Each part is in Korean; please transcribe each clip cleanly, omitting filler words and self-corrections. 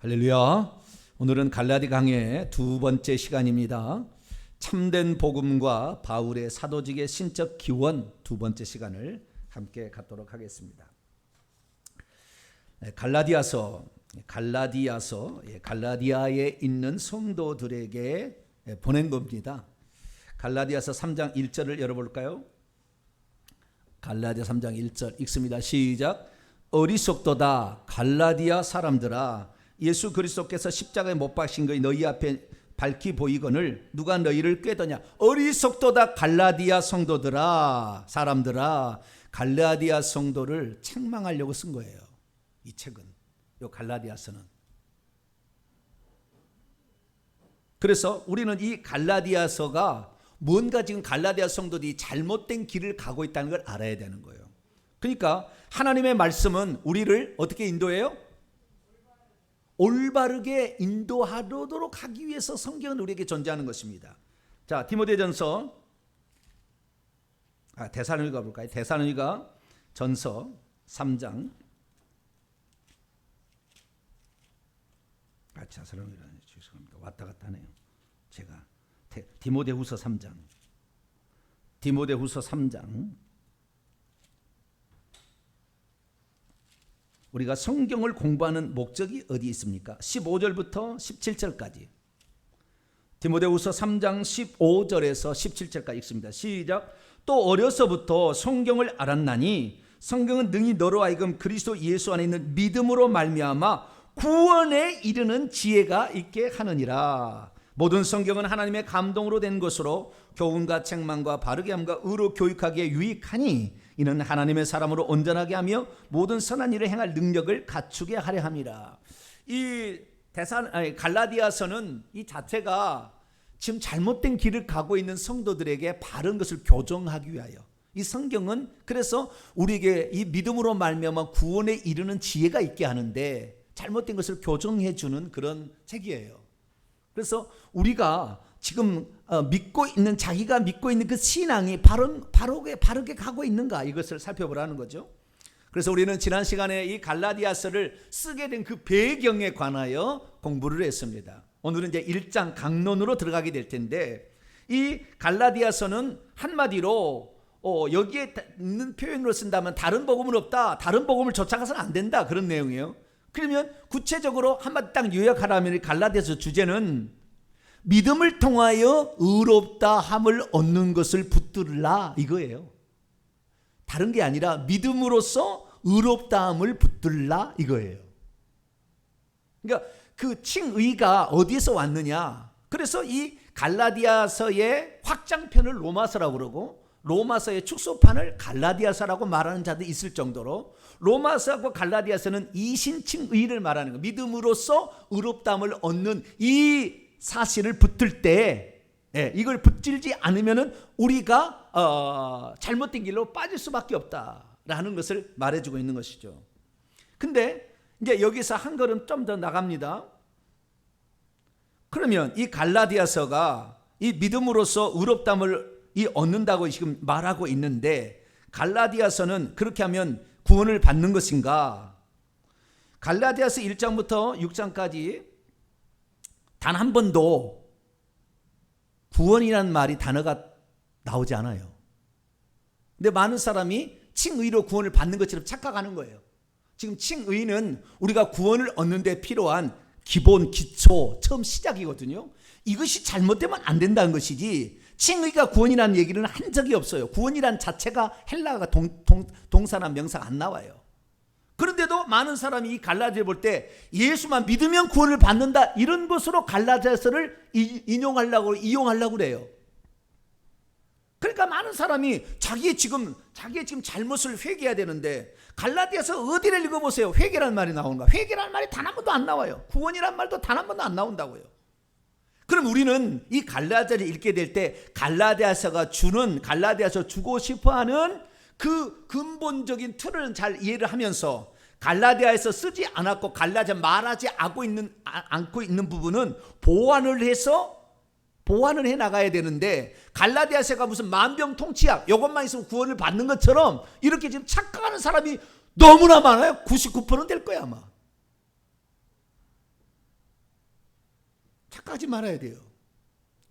할렐루야. 오늘은 갈라디 강의 두 번째 시간입니다. 참된 복음과 바울의 사도직의 신적 기원 두 번째 시간을 함께 갖도록 하겠습니다. 갈라디아에 있는 성도들에게 보낸 겁니다. 갈라디아서 3장 1절을 열어볼까요? 갈라디아 3장 1절 읽습니다. 시작. 어리석도다 갈라디아 사람들아, 예수 그리스도께서 십자가에 못 박힌 것이 너희 앞에 밝히 보이거늘 누가 너희를 꾀더냐. 어리석도다 갈라디아 성도들아, 사람들아. 갈라디아 성도를 책망하려고 쓴 거예요. 이 책은, 이 갈라디아서는. 그래서 우리는 이 갈라디아서가 뭔가 지금 갈라디아 성도들이 잘못된 길을 가고 있다는 걸 알아야 되는 거예요. 그러니까 하나님의 말씀은 우리를 어떻게 인도해요? 올바르게 인도하도록 하기 위해서 성경은 우리에게 존재하는 것입니다. 자, 디모데전서, 데살로니가 볼까요? 데살로니가 전서 3장. 데살로니가 죄송합니다. 왔다 갔다 하네요. 제가 디모데후서 3장. 디모데후서 3장. 우리가 성경을 공부하는 목적이 어디 있습니까? 15절부터 17절까지. 디모데후서 3장 15절에서 17절까지 읽습니다. 시작. 또 어려서부터 성경을 알았나니 성경은 능히 너로 하여금 그리스도 예수 안에 있는 믿음으로 말미암아 구원에 이르는 지혜가 있게 하느니라. 모든 성경은 하나님의 감동으로 된 것으로 교훈과 책망과 바르게 함과 의로 교육하기에 유익하니 이는 하나님의 사람으로 온전하게 하며 모든 선한 일을 행할 능력을 갖추게 하려 함이라. 이 갈라디아서는 이 자체가 지금 잘못된 길을 가고 있는 성도들에게 바른 것을 교정하기 위하여, 이 성경은 그래서 우리에게 이 믿음으로 말미암아 구원에 이르는 지혜가 있게 하는데 잘못된 것을 교정해 주는 그런 책이에요. 그래서 우리가 지금 믿고 있는, 자기가 믿고 있는 그 신앙이 바르게 가고 있는가, 이것을 살펴보라는 거죠. 그래서 우리는 지난 시간에 이 갈라디아서를 쓰게 된 그 배경에 관하여 공부를 했습니다. 오늘은 이제 1장 강론으로 들어가게 될 텐데, 이 갈라디아서는 한마디로 여기에 있는 표현으로 쓴다면 다른 복음은 없다, 다른 복음을 쫓아가서는 안 된다, 그런 내용이에요. 그러면 구체적으로 한마디 딱 요약하라면 갈라디아서 주제는 믿음을 통하여 의롭다 함을 얻는 것을 붙들라, 이거예요. 다른 게 아니라 믿음으로써 의롭다 함을 붙들라, 이거예요. 그러니까 그 칭의가 어디에서 왔느냐. 그래서 이 갈라디아서의 확장편을 로마서라고 그러고 로마서의 축소판을 갈라디아서라고 말하는 자들이 있을 정도로 로마서하고 갈라디아서는 이신칭의를 말하는 거예요. 믿음으로써 의롭다함을 얻는 이 사실을 붙들 때, 이걸 붙들지 않으면 우리가 잘못된 길로 빠질 수밖에 없다라는 것을 말해주고 있는 것이죠. 근데 이제 여기서 한 걸음 좀 더 나갑니다. 그러면 이 갈라디아서가 이 믿음으로써 의롭다함을 얻는다고 지금 말하고 있는데, 갈라디아서는 그렇게 하면 구원을 받는 것인가? 갈라디아서 1장부터 6장까지 단 한 번도 구원이라는 말이, 단어가 나오지 않아요. 근데 많은 사람이 칭의로 구원을 받는 것처럼 착각하는 거예요. 지금 칭의는 우리가 구원을 얻는 데 필요한 기본, 기초, 처음 시작이거든요. 이것이 잘못되면 안 된다는 것이지, 칭의가 구원이라는 얘기는 한 적이 없어요. 구원이란 자체가 헬라어가 동사나 명사가 안 나와요. 그런데도 많은 사람이 이 갈라디아를 볼 때 예수만 믿으면 구원을 받는다, 이런 것으로 갈라디아서를 이용하려고 그래요. 그러니까 많은 사람이 자기의 지금 잘못을 회개해야 되는데, 갈라디아서 어디를 읽어보세요. 회개라는 말이 나오는가? 회개라는 말이 단 한 번도 안 나와요. 구원이라는 말도 단 한 번도 안 나온다고요. 그럼 우리는 이 갈라디아를 읽게 될 때 갈라디아서 주고 싶어하는 그 근본적인 틀을 잘 이해를 하면서, 갈라디아에서 쓰지 않았고 갈라디아 말하지 않고 있는 부분은 보완을 해 나가야 되는데, 갈라디아서가 무슨 만병통치약 이것만 있으면 구원을 받는 것처럼 이렇게 지금 착각하는 사람이 너무나 많아요. 99%는 될 거야 아마. 착각하지 말아야 돼요.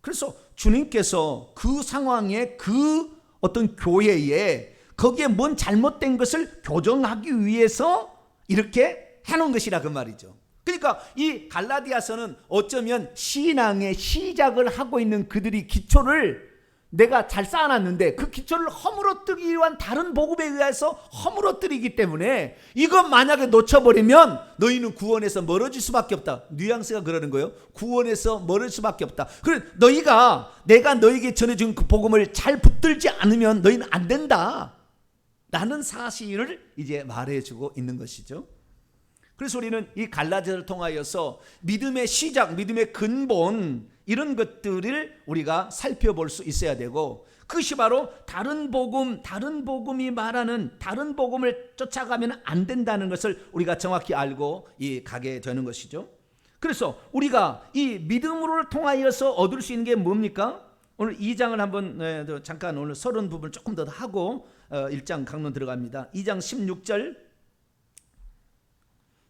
그래서 주님께서 그 상황에 그 어떤 교회에 거기에 뭔 잘못된 것을 교정하기 위해서 이렇게 해놓은 것이라 그 말이죠. 그러니까 이 갈라디아서는 어쩌면 신앙의 시작을 하고 있는 그들이 기초를 내가 잘 쌓아놨는데 그 기초를 허물어뜨리기 위한 다른 복음에 의해서 허물어뜨리기 때문에 이것 만약에 놓쳐버리면 너희는 구원에서 멀어질 수밖에 없다. 뉘앙스가 그러는 거예요. 구원에서 멀어질 수밖에 없다. 그래 내가 너에게 전해준 그 복음을 잘 붙들지 않으면 너희는 안 된다 라는 사실을 이제 말해주고 있는 것이죠. 그래서 우리는 이 갈라디아를 통하여서 믿음의 시작, 믿음의 근본 이런 것들을 우리가 살펴볼 수 있어야 되고, 그것이 바로 다른 복음이 말하는 다른 복음을 쫓아가면 안 된다는 것을 우리가 정확히 알고 가게 되는 것이죠. 그래서 우리가 이 믿음으로 통하여서 얻을 수 있는 게 뭡니까? 오늘 2장을 한번 잠깐 오늘 서론 부분을 조금 더 하고 1장 강론 들어갑니다. 2장 16절.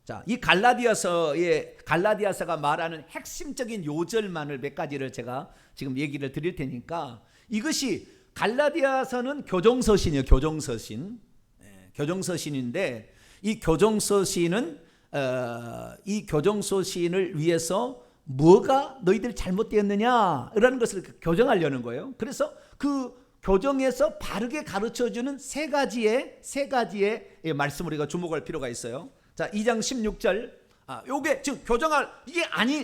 자, 이 갈라디아서가 말하는 핵심적인 요절만을 몇 가지를 제가 지금 얘기를 드릴 테니까, 이것이 갈라디아서는 교정서신이에요. 교정서신인데 이 교정서신을 위해서 뭐가 너희들 잘못되었느냐라는 것을 교정하려는 거예요. 그래서 그 교정에서 바르게 가르쳐주는 세 가지의 말씀을 우리가 주목할 필요가 있어요. 자, 2장 16절. 요게 지금 교정할 이게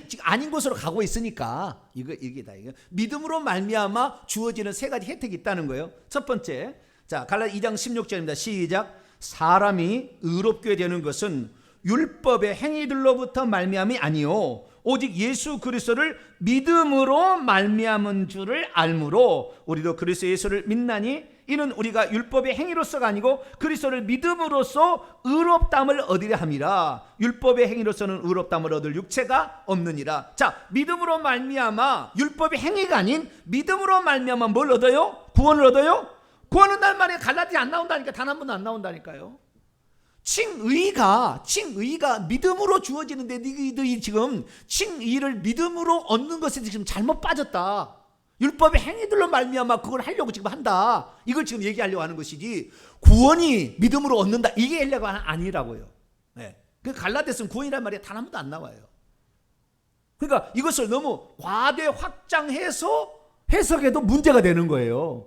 지금 아닌 곳으로 가고 있으니까 이게다. 믿음으로 말미암아 주어지는 세 가지 혜택이 있다는 거예요. 첫 번째, 자, 갈라디아 2장 16절입니다. 시작. 사람이 의롭게 되는 것은 율법의 행위들로부터 말미암이 아니요 오직 예수 그리스도를 믿음으로 말미암은 줄을 알므로 우리도 그리스도 예수를 믿나니 이는 우리가 율법의 행위로서가 아니고 그리스도를 믿음으로써 의롭다함을 얻으려 함이라. 율법의 행위로서는 의롭다함을 얻을 육체가 없느니라. 자, 믿음으로 말미암아 율법의 행위가 아닌 믿음으로 말미암아 뭘 얻어요? 구원을 얻어요? 구원은 날 말에 갈라디아 안 나온다니까. 단 한 번도 안 나온다니까요. 칭의가 믿음으로 주어지는데 너희 지금 칭의를 믿음으로 얻는 것에 지금 잘못 빠졌다. 율법의 행위들로 말미암아 그걸 하려고 지금 한다. 이걸 지금 얘기하려고 하는 것이지, 구원이 믿음으로 얻는다 이게 하려고 아니라고요. 네. 그 갈라디아서는 구원이란 말이 단 한 번도 안 나와요. 그러니까 이것을 너무 과대 확장해서 해석해도 문제가 되는 거예요.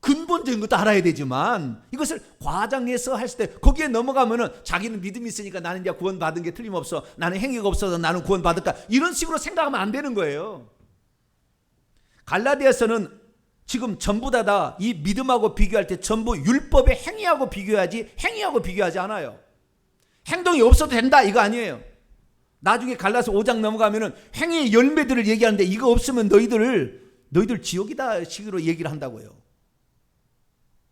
근본적인 것도 알아야 되지만 이것을 과장해서 했을 때 거기에 넘어가면은 자기는 믿음이 있으니까 나는 이제 구원받은 게 틀림없어, 나는 행위가 없어서 나는 구원받을까, 이런 식으로 생각하면 안 되는 거예요. 갈라디아서는 지금 전부 다 이 믿음하고 비교할 때 전부 율법의 행위하고 비교하지 행위하고 비교하지 않아요. 행동이 없어도 된다 이거 아니에요. 나중에 갈라서 5장 넘어가면은 행위의 열매들을 얘기하는데 이거 없으면 너희들 지옥이다 식으로 얘기를 한다고요.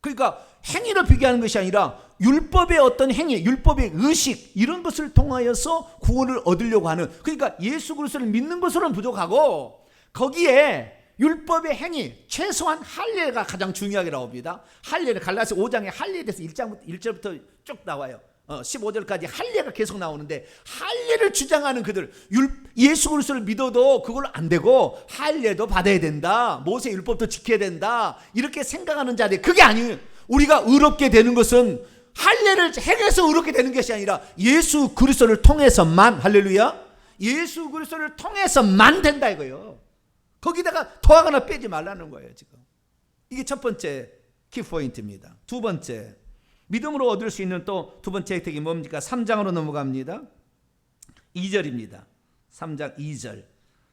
그러니까 행위를 비교하는 것이 아니라 율법의 어떤 행위, 율법의 의식 이런 것을 통하여서 구원을 얻으려고 하는, 그러니까 예수 그리스도를 믿는 것으로는 부족하고 거기에 율법의 행위, 최소한 할례가 가장 중요하게 나옵니다. 할례를 갈라디아서 5장에 할례에 대해서 1절부터 쭉 나와요. 15절까지 할례가 계속 나오는데, 할례를 주장하는 그들, 예수 그리스도를 믿어도 그걸로 안 되고 할례도 받아야 된다, 모세 율법도 지켜야 된다 이렇게 생각하는 자들, 그게 아니에요. 우리가 의롭게 되는 것은 할례를 행해서 의롭게 되는 것이 아니라 예수 그리스도를 통해서만, 할렐루야, 예수 그리스도를 통해서만 된다 이거예요. 거기다가 더하거나 빼지 말라는 거예요. 지금 이게 첫 번째 키포인트입니다. 두 번째, 믿음으로 얻을 수 있는 또 두 번째 혜택이 뭡니까? 3장으로 넘어갑니다. 2절입니다. 3장 2절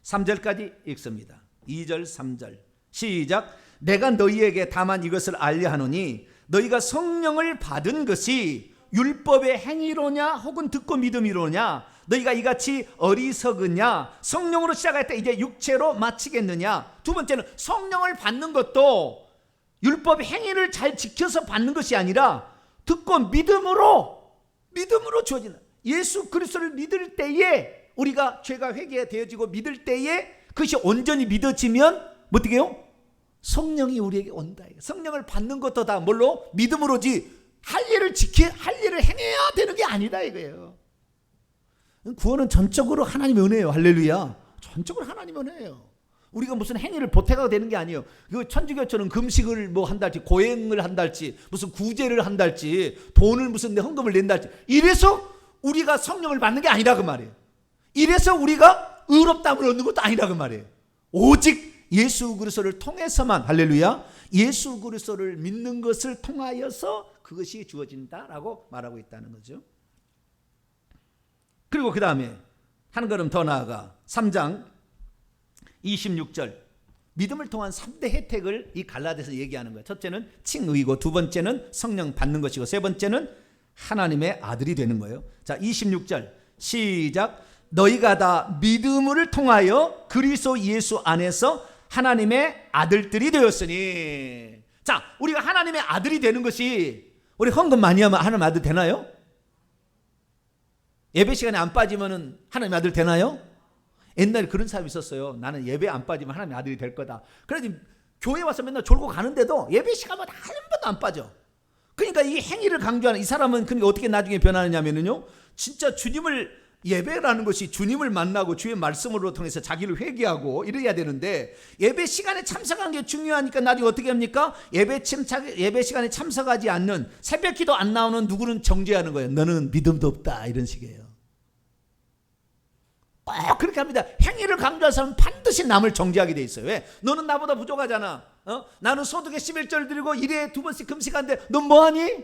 3절까지 읽습니다. 2절 3절 시작. 내가 너희에게 다만 이것을 알려 하노니 너희가 성령을 받은 것이 율법의 행위로냐 혹은 듣고 믿음이로냐, 너희가 이같이 어리석으냐, 성령으로 시작할 때 이제 육체로 마치겠느냐. 두 번째는 성령을 받는 것도 율법의 행위를 잘 지켜서 받는 것이 아니라 듣고 믿음으로 주어지는, 예수 그리스도를 믿을 때에 우리가 죄가 회개되어지고 믿을 때에 그것이 온전히 믿어지면 어떻게 해요? 성령이 우리에게 온다. 성령을 받는 것도 다 뭘로? 믿음으로지 할례를 행해야 되는 게 아니다 이거예요. 구원은 전적으로 하나님의 은혜예요. 할렐루야. 전적으로 하나님 은혜예요. 우리가 무슨 행위를 보태가 되는 게 아니에요. 그 천주교처럼 금식을 뭐 한달지, 고행을 한달지, 무슨 구제를 한달지, 돈을 무슨 헌금을 낸달지, 이래서 우리가 성령을 받는 게 아니라 그 말이에요. 이래서 우리가 의롭다함을 얻는 것도 아니라 그 말이에요. 오직 예수 그리스도를 통해서만, 할렐루야, 예수 그리스도를 믿는 것을 통하여서 그것이 주어진다라고 말하고 있다는 거죠. 그리고 그 다음에 한 걸음 더 나아가 3장 26절, 믿음을 통한 3대 혜택을 이 갈라디아서 얘기하는 거예요. 첫째는 칭의고, 두 번째는 성령 받는 것이고, 세 번째는 하나님의 아들이 되는 거예요. 자, 26절 시작. 너희가 다 믿음을 통하여 그리스도 예수 안에서 하나님의 아들들이 되었으니. 자, 우리가 하나님의 아들이 되는 것이, 우리 헌금 많이 하면 하나님 아들 되나요? 예배 시간에 안 빠지면 하나님 아들 되나요? 옛날에 그런 사람이 있었어요. 나는 예배 안 빠지면 하나님 아들이 될 거다. 그래서 교회 와서 맨날 졸고 가는데도 예배 시간마다 한 번도 안 빠져. 그러니까 이 행위를 강조하는 이 사람은, 그러니까 어떻게 나중에 변하느냐면요, 진짜 주님을, 예배라는 것이 주님을 만나고 주의 말씀으로 통해서 자기를 회개하고 이래야 되는데, 예배 시간에 참석하는 게 중요하니까 나중에 어떻게 합니까? 예배 시간에 참석하지 않는, 새벽 기도 안 나오는 누구는 정죄하는 거예요. 너는 믿음도 없다, 이런 식이에요. 꼭 그렇게 합니다. 행위를 강조한 사람은 반드시 남을 정죄하게 돼 있어요. 왜? 너는 나보다 부족하잖아. 나는 소득에 11절 드리고 일에 2번씩 금식하는데 넌 뭐하니?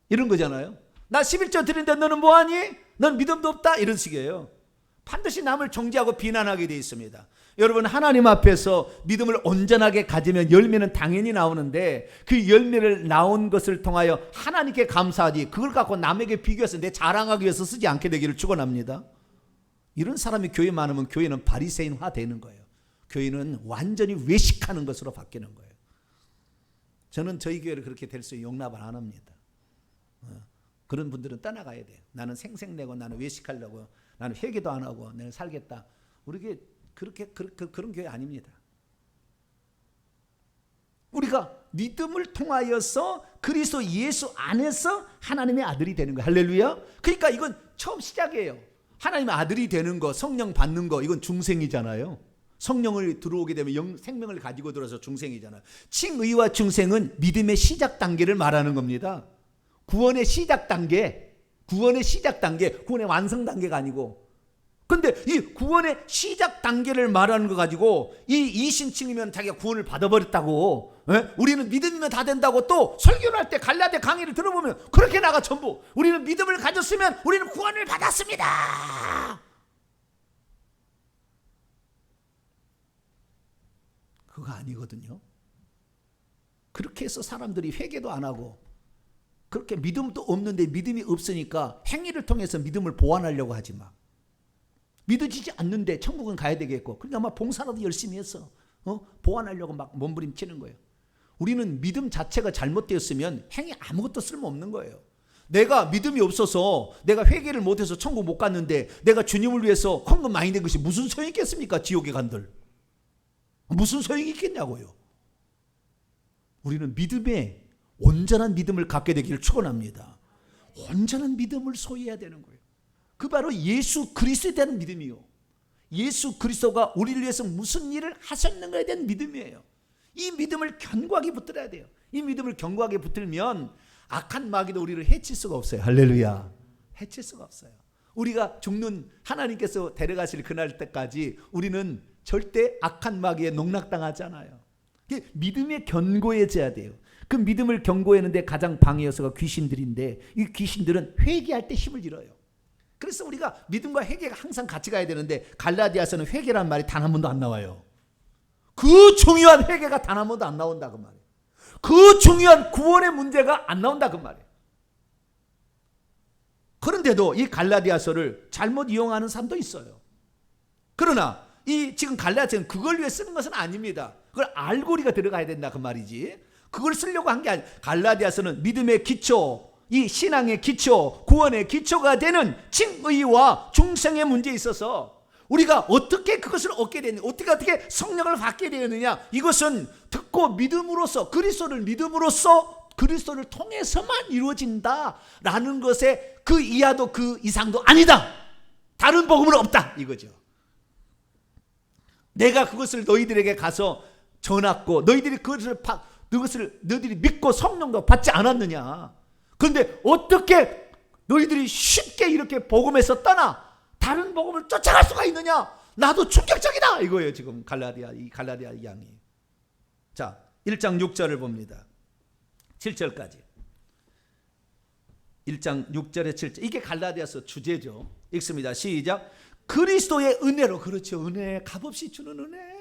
이런 거잖아요. 나 11절 드리는데 너는 뭐하니? 넌 믿음도 없다, 이런 식이에요. 반드시 남을 정죄하고 비난하게 돼 있습니다. 여러분, 하나님 앞에서 믿음을 온전하게 가지면 열매는 당연히 나오는데, 그 열매를 나온 것을 통하여 하나님께 감사하지, 그걸 갖고 남에게 비교해서 내 자랑하기 위해서 쓰지 않게 되기를 축원합니다. 이런 사람이 교회 많으면 교회는 바리새인화 되는 거예요. 교회는 완전히 외식하는 것으로 바뀌는 거예요. 저는 저희 교회를 그렇게 될 수 용납을 안 합니다. 그런 분들은 떠나가야 돼요. 나는 생색내고 나는 외식하려고, 나는 회개도 안 하고 내가 살겠다. 우리 교회 그런 교회 아닙니다. 우리가 믿음을 통하여서 그리스도 예수 안에서 하나님의 아들이 되는 거예요. 할렐루야. 그러니까 이건 처음 시작이에요. 하나님의 아들이 되는 거, 성령 받는 거, 이건 중생이잖아요. 성령을 들어오게 되면 생명을 가지고 들어서 중생이잖아요. 칭의와 중생은 믿음의 시작 단계를 말하는 겁니다. 구원의 시작 단계, 구원의 완성 단계가 아니고. 근데 이 구원의 시작 단계를 말하는 거 가지고 이 이신칭이면 자기가 구원을 받아버렸다고, 우리는 믿음이면 다 된다고 또 설교를 할 때 갈라디아 강의를 들어보면 그렇게 나가. 전부 우리는 믿음을 가졌으면 우리는 구원을 받았습니다. 그거 아니거든요. 그렇게 해서 사람들이 회개도 안 하고, 그렇게 믿음도 없는데 믿음이 없으니까 행위를 통해서 믿음을 보완하려고 하지 마. 믿어지지 않는데 천국은 가야 되겠고, 그러니까 막 봉사라도 열심히 해서 보완하려고 막 몸부림치는 거예요. 우리는 믿음 자체가 잘못되었으면 행위 아무것도 쓸모없는 거예요. 내가 믿음이 없어서 내가 회개를 못해서 천국 못 갔는데 내가 주님을 위해서 헌금 많이 낸 것이 무슨 소용이 있겠습니까? 지옥에 간들 무슨 소용이 있겠냐고요. 우리는 믿음에 온전한 믿음을 갖게 되기를 축원합니다. 온전한 믿음을 소유해야 되는 거예요. 그 바로 예수 그리스도에 대한 믿음이요, 예수 그리스도가 우리를 위해서 무슨 일을 하셨는가에 대한 믿음이에요. 이 믿음을 견고하게 붙들어야 돼요. 이 믿음을 견고하게 붙들면 악한 마귀도 우리를 해칠 수가 없어요. 할렐루야. 해칠 수가 없어요. 우리가 죽는, 하나님께서 데려가실 그날 때까지 우리는 절대 악한 마귀에 농락당하지 않아요. 믿음에 견고해져야 돼요. 그 믿음을 견고해는데 가장 방해 요소가 귀신들인데, 이 귀신들은 회개할 때 힘을 잃어요. 그래서 우리가 믿음과 회개가 항상 같이 가야 되는데, 갈라디아서는 회개란 말이 단 한 번도 안 나와요. 그 중요한 회개가 단 한 번도 안 나온다 그 말이에요. 그 중요한 구원의 문제가 안 나온다 그 말이에요. 그런데도 이 갈라디아서를 잘못 이용하는 사람도 있어요. 그러나 이 지금 갈라디아서는 그걸 위해 쓰는 것은 아닙니다. 그걸 알고 우리가 들어가야 된다 그 말이지. 그걸 쓰려고 한 게 아니에요. 갈라디아서는 믿음의 기초, 이 신앙의 기초, 구원의 기초가 되는 칭의와 중생의 문제에 있어서 우리가 어떻게 그것을 얻게 되느냐, 어떻게 성령을 받게 되느냐, 이것은 듣고 믿음으로써, 그리스도를 믿음으로써 그리스도를 통해서만 이루어진다라는 것에 그 이하도 그 이상도 아니다, 다른 복음은 없다 이거죠. 내가 그것을 너희들에게 가서 전했고 너희들이 믿고 성령도 받지 않았느냐. 그런데 어떻게 너희들이 쉽게 이렇게 복음에서 떠나 다른 복음을 쫓아갈 수가 있느냐. 나도 충격적이다 이거예요. 지금 갈라디아 2장이. 자, 1장 6절을 봅니다. 7절까지. 1장 6절에 7절. 이게 갈라디아서 주제죠. 읽습니다. 시작. 그리스도의 은혜로, 그렇죠. 은혜, 값없이 주는 은혜.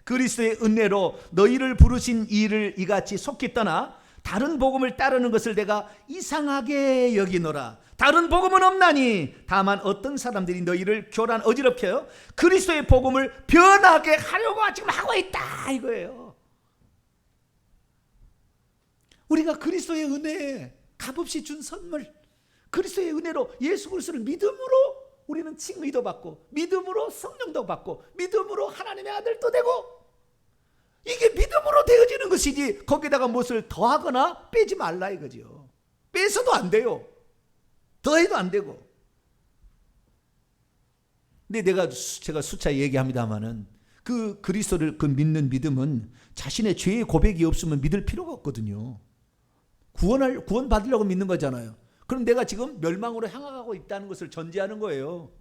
그리스도의 은혜로 너희를 부르신 이를 이같이 속히 떠나 다른 복음을 따르는 것을 내가 이상하게 여기노라. 다른 복음은 없나니 다만 어떤 사람들이 너희를 어지럽게 해요. 그리스도의 복음을 변하게 하려고 지금 하고 있다 이거예요. 우리가 그리스도의 은혜, 값없이 준 선물, 그리스도의 은혜로 예수 그리스도를 믿음으로 우리는 칭의도 받고, 믿음으로 성령도 받고, 믿음으로 하나님의 아들도 되고, 이게 믿음으로 되어지는 것이지 거기다가 무엇을 더하거나 빼지 말라 이거죠. 빼서도 안 돼요. 더해도 안 되고. 근데 제가 수차 얘기합니다마는 그 그리스도를 믿는 믿음은 자신의 죄의 고백이 없으면 믿을 필요가 없거든요. 구원 받으려고 믿는 거잖아요. 그럼 내가 지금 멸망으로 향하고 있다는 것을 전제하는 거예요.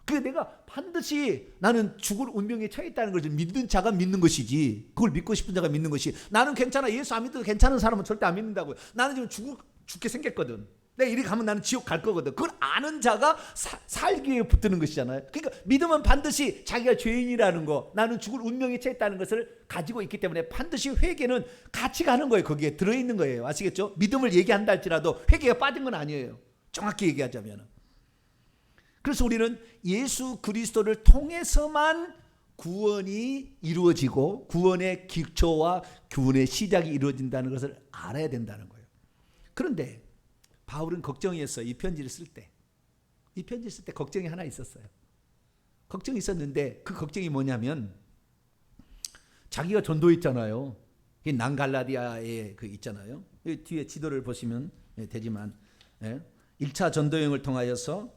그게 내가 반드시 나는 죽을 운명에 처해 있다는 것을 믿는 자가 믿는 것이지, 그걸 믿고 싶은 자가 믿는 것이, 나는 괜찮아, 예수 안 믿어도 괜찮은 사람은 절대 안 믿는다고요. 나는 지금 죽게 생겼거든. 내가 이리 가면 나는 지옥 갈 거거든. 그걸 아는 자가 살기 위해 붙드는 것이잖아요. 그러니까 믿음은 반드시 자기가 죄인이라는 거, 나는 죽을 운명에 처해 있다는 것을 가지고 있기 때문에 반드시 회개는 같이 가는 거예요. 거기에 들어있는 거예요. 아시겠죠? 믿음을 얘기한다 할지라도 회개가 빠진 건 아니에요. 정확히 얘기하자면. 그래서 우리는 예수 그리스도를 통해서만 구원이 이루어지고 구원의 기초와 구원의 시작이 이루어진다는 것을 알아야 된다는 거예요. 그런데 바울은 걱정이었어요. 이 편지를 쓸 때 걱정이 하나 있었어요. 걱정이 있었는데 그 걱정이 뭐냐면, 자기가 전도했잖아요. 난갈라디아에 그 있잖아요. 뒤에 지도를 보시면 되지만 1차 전도여행을 통하여서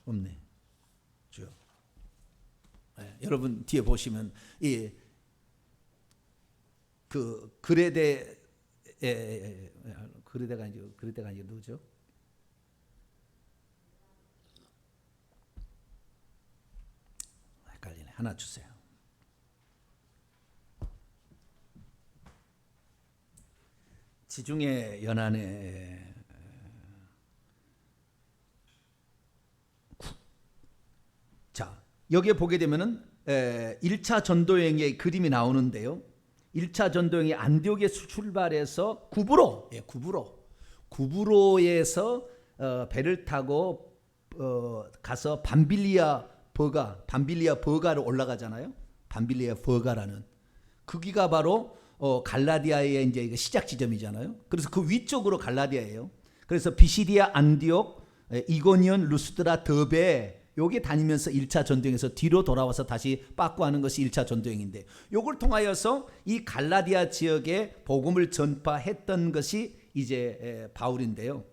없네. 주요. 여러분 뒤에 보시면 그 그레데가 아니죠. 누구죠? 헷갈리네. 하나 주세요. 지중해 연안에 자, 여기에 보게 되면은 1차 전도여행의 그림이 나오는데요. 1차 전도여행이 안디옥에서 출발해서 구브로에서 배를 타고 가서 밤빌리아 버가로 올라가잖아요. 밤빌리아 버가라는 거기가 바로 갈라디아의 이제 시작 지점이잖아요. 그래서 그 위쪽으로 갈라디아예요. 그래서 비시디아, 안디옥, 이고니온, 루스드라, 더베 요게 다니면서 1차 전도행에서 뒤로 돌아와서 다시 빠꾸하는 것이 1차 전도행인데, 요걸 통하여서 이 갈라디아 지역에 복음을 전파했던 것이 이제 바울인데요.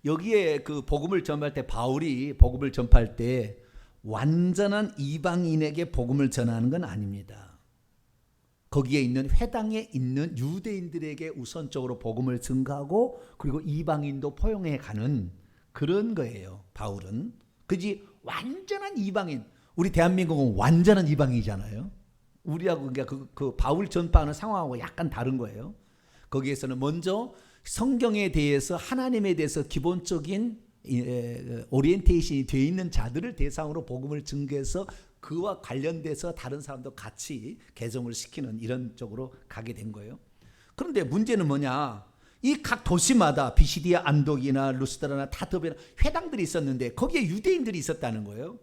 여기에 그 복음을 전파할 때, 바울이 복음을 전파할 때 완전한 이방인에게 복음을 전하는 건 아닙니다. 거기에 있는 회당에 있는 유대인들에게 우선적으로 복음을 증가하고, 그리고 이방인도 포용해 가는 그런 거예요. 바울은. 그지 완전한 이방인. 우리 대한민국은 완전한 이방인이잖아요. 우리하고 그러니까 그 바울 전파하는 상황하고 약간 다른 거예요. 거기에서는 먼저 성경에 대해서, 하나님에 대해서 기본적인 오리엔테이션이 되어 있는 자들을 대상으로 복음을 증거해서 그와 관련돼서 다른 사람도 같이 개종을 시키는 이런 쪽으로 가게 된 거예요. 그런데 문제는 뭐냐? 이 각 도시마다 비시디아, 안독이나 루스드라나 타더베나 회당들이 있었는데 거기에 유대인들이 있었다는 거예요.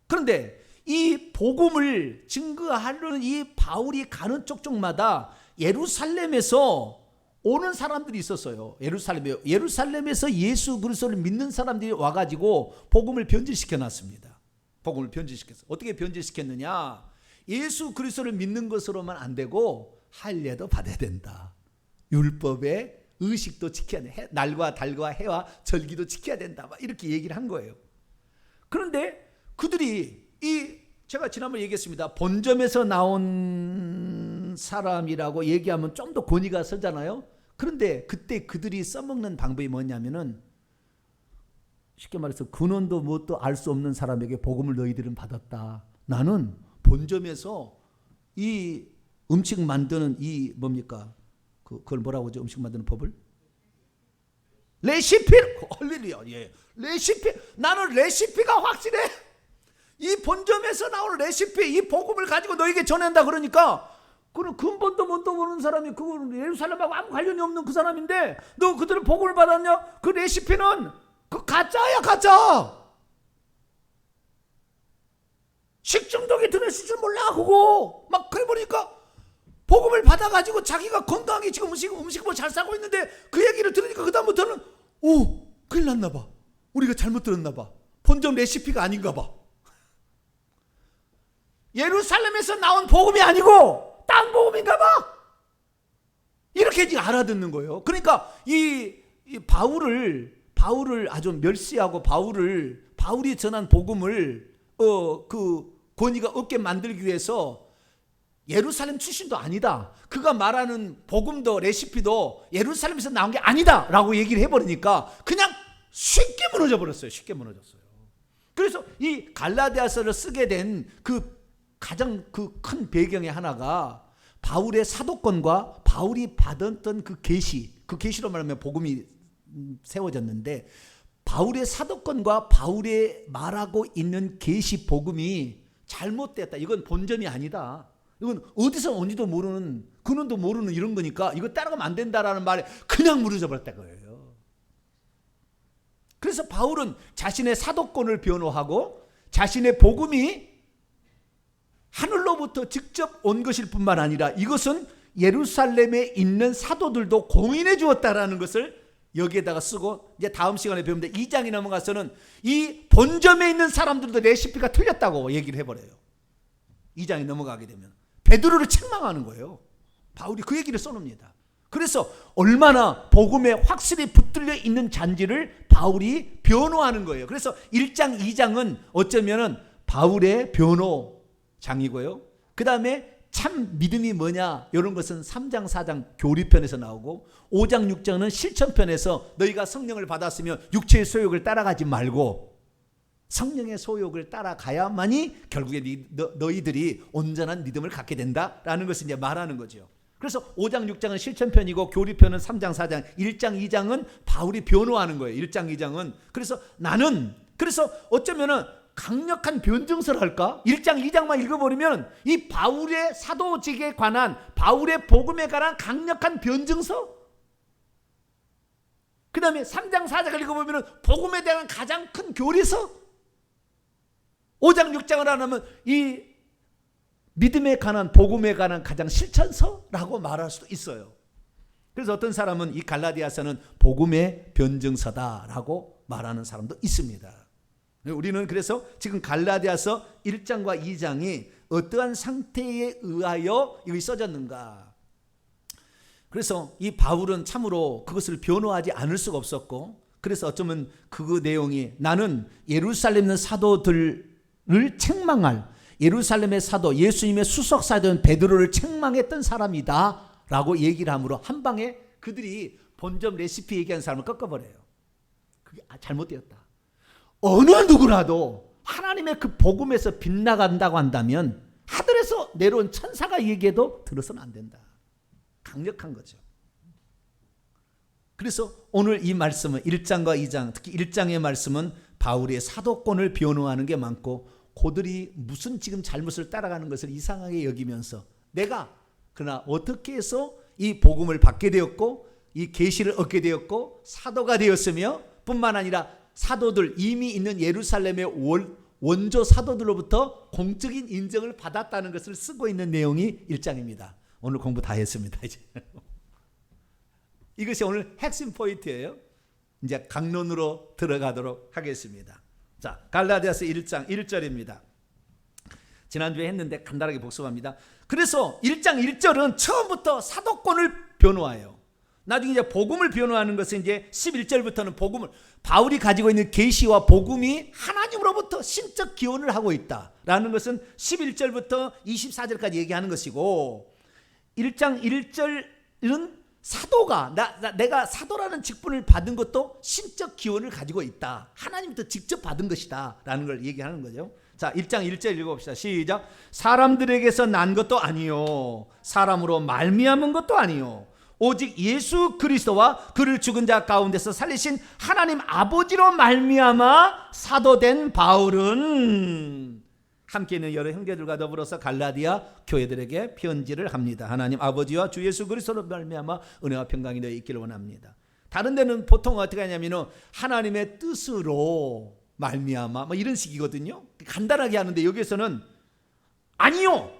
그런데 이 복음을 증거하려는 이 바울이 가는 쪽쪽마다 예루살렘에서 오는 사람들이 있었어요. 예루살렘에서 예수 그리스도를 믿는 사람들이 와가지고 복음을 변질시켜 놨습니다. 복음을 변질시켰어. 어떻게 변질시켰느냐? 예수 그리스도를 믿는 것으로만 안 되고 할례도 받아야 된다. 율법의 의식도 지켜야 돼. 날과 달과 해와 절기도 지켜야 된다. 막 이렇게 얘기를 한 거예요. 그런데 그들이 제가 지난번에 얘기했습니다. 본점에서 나온 사람이라고 얘기하면 좀 더 권위가 서잖아요. 그런데 그때 그들이 써먹는 방법이 뭐냐면은 쉽게 말해서 근원도 뭣도 알 수 없는 사람에게 복음을 너희들은 받았다. 나는 본점에서 이 음식 만드는 이 뭡니까? 그걸 뭐라고 하죠? 음식 만드는 법을? 레시피! 할렐루야. 예. 레시피. 나는 레시피가 확실해. 이 본점에서 나온 레시피, 이 복음을 가지고 너에게 전한다 그러니까 그는 근본도 뭣도 모르는 사람이 그 예루살렘하고 아무 관련이 없는 그 사람인데 너 그들은 복음을 받았냐? 그 레시피는 그 가짜야, 가짜. 식중독이 들었을 줄 몰라 그거. 막 그래 보니까 복음을 받아가지고 자기가 건강하게 지금 음식을 잘 사고 있는데 그 얘기를 들으니까 그 다음부터는 오, 큰일 났나 봐. 우리가 잘못 들었나 봐. 본점 레시피가 아닌가 봐. 예루살렘에서 나온 복음이 아니고 딴 복음인가 봐. 이렇게 지금 알아듣는 거예요. 그러니까 이 바울을 아주 멸시하고 바울이 전한 복음을 그 권위가 없게 만들기 위해서 예루살렘 출신도 아니다. 그가 말하는 복음도 레시피도 예루살렘에서 나온 게 아니다 라고 얘기를 해버리니까 그냥 쉽게 무너져 버렸어요. 쉽게 무너졌어요. 그래서 이 갈라디아서를 쓰게 된 그 가장 그 큰 배경의 하나가 바울의 사도권과 바울이 받았던 그 계시로 말하면 복음이 세워졌는데 바울의 사도권과 바울의 말하고 있는 계시 복음이 잘못됐다. 이건 본점이 아니다. 이건 어디서 온지도 모르는 근원도 모르는 이런 거니까 이거 따라가면 안 된다라는 말에 그냥 무너져 버렸다 거예요. 그래서 바울은 자신의 사도권을 변호하고 자신의 복음이 하늘로부터 직접 온 것일 뿐만 아니라 이것은 예루살렘에 있는 사도들도 공인해 주었다라는 것을 여기에다가 쓰고 이제 다음 시간에 배우면 2장에 넘어가서는 이 본점에 있는 사람들도 레시피가 틀렸다고 얘기를 해버려요. 2장에 넘어가게 되면 베드로를 책망하는 거예요. 바울이 그 얘기를 써놓습니다. 그래서 얼마나 복음에 확실히 붙들려 있는 잔지를 바울이 변호하는 거예요. 그래서 1장, 2장은 어쩌면은 바울의 변호장이고요. 그 다음에 참 믿음이 뭐냐 이런 것은 3장, 4장 교리편에서 나오고 5장, 6장은 실천편에서 너희가 성령을 받았으면 육체의 소욕을 따라가지 말고 성령의 소욕을 따라가야만이 결국에 너희들이 온전한 믿음을 갖게 된다라는 것을 이제 말하는 거죠. 그래서 5장, 6장은 실천편이고 교리편은 3장, 4장, 1장, 2장은 바울이 변호하는 거예요. 1장, 2장은. 그래서 그래서 어쩌면은 강력한 변증서를 할까? 1장, 2장만 읽어버리면 이 바울의 사도직에 관한 바울의 복음에 관한 강력한 변증서? 그 다음에 3장, 4장을 읽어보면 복음에 대한 가장 큰 교리서? 5장, 6장을 안 하면 이 믿음에 관한 복음에 관한 가장 실천서라고 말할 수도 있어요. 그래서 어떤 사람은 이 갈라디아서는 복음의 변증서다라고 말하는 사람도 있습니다. 우리는 그래서 지금 갈라디아서 1장과 2장이 어떠한 상태에 의하여 여기 써졌는가. 그래서 이 바울은 참으로 그것을 변호하지 않을 수가 없었고 그래서 어쩌면 그 내용이 나는 예루살렘에 있는 사도들을 책망할 예루살렘의 사도 예수님의 수석 사도인 베드로를 책망했던 사람이다 라고 얘기를 함으로 한 방에 그들이 본점 레시피 얘기하는 사람을 꺾어버려요. 그게 잘못되었다. 어느 누구라도 하나님의 그 복음에서 빗나간다고 한다면 하늘에서 내려온 천사가 얘기해도 들어서는 안 된다. 강력한 거죠. 그래서 오늘 이 말씀은 1장과 2장 특히 1장의 말씀은 바울의 사도권을 변호하는 게 많고 그들이 무슨 지금 잘못을 따라가는 것을 이상하게 여기면서 내가 그러나 어떻게 해서 이 복음을 받게 되었고 이 계시를 얻게 되었고 사도가 되었으며 뿐만 아니라 사도들 이미 있는 예루살렘의 원조 사도들로부터 공적인 인정을 받았다는 것을 쓰고 있는 내용이 1장입니다. 오늘 공부 다 했습니다. 이제 이것이 오늘 핵심 포인트예요. 이제 강론으로 들어가도록 하겠습니다. 자, 갈라디아서 1장 1절입니다. 지난주에 했는데 간단하게 복습합니다. 그래서 1장 1절은 처음부터 사도권을 변호해요. 나중에 이제 복음을 변호하는 것은 이제 11절부터는 복음을 바울이 가지고 있는 계시와 복음이 하나님으로부터 신적 기원을 하고 있다라는 것은 11절부터 24절까지 얘기하는 것이고 1장 1절은 사도가 내가 사도라는 직분을 받은 것도 신적 기원을 가지고 있다. 하나님부터 직접 받은 것이다 라는 걸 얘기하는 거죠. 자, 1장 1절 읽어봅시다. 시작. 사람들에게서 난 것도 아니요 사람으로 말미암은 것도 아니요 오직 예수 그리스도와 그를 죽은 자 가운데서 살리신 하나님 아버지로 말미암아 사도된 바울은 함께 있는 여러 형제들과 더불어서 갈라디아 교회들에게 편지를 합니다. 하나님 아버지와 주 예수 그리스도로 말미암아 은혜와 평강이 너희 있기를 원합니다. 다른 데는 보통 어떻게 하냐면은 하나님의 뜻으로 말미암아 뭐 이런 식이거든요. 간단하게 하는데 여기서는 아니요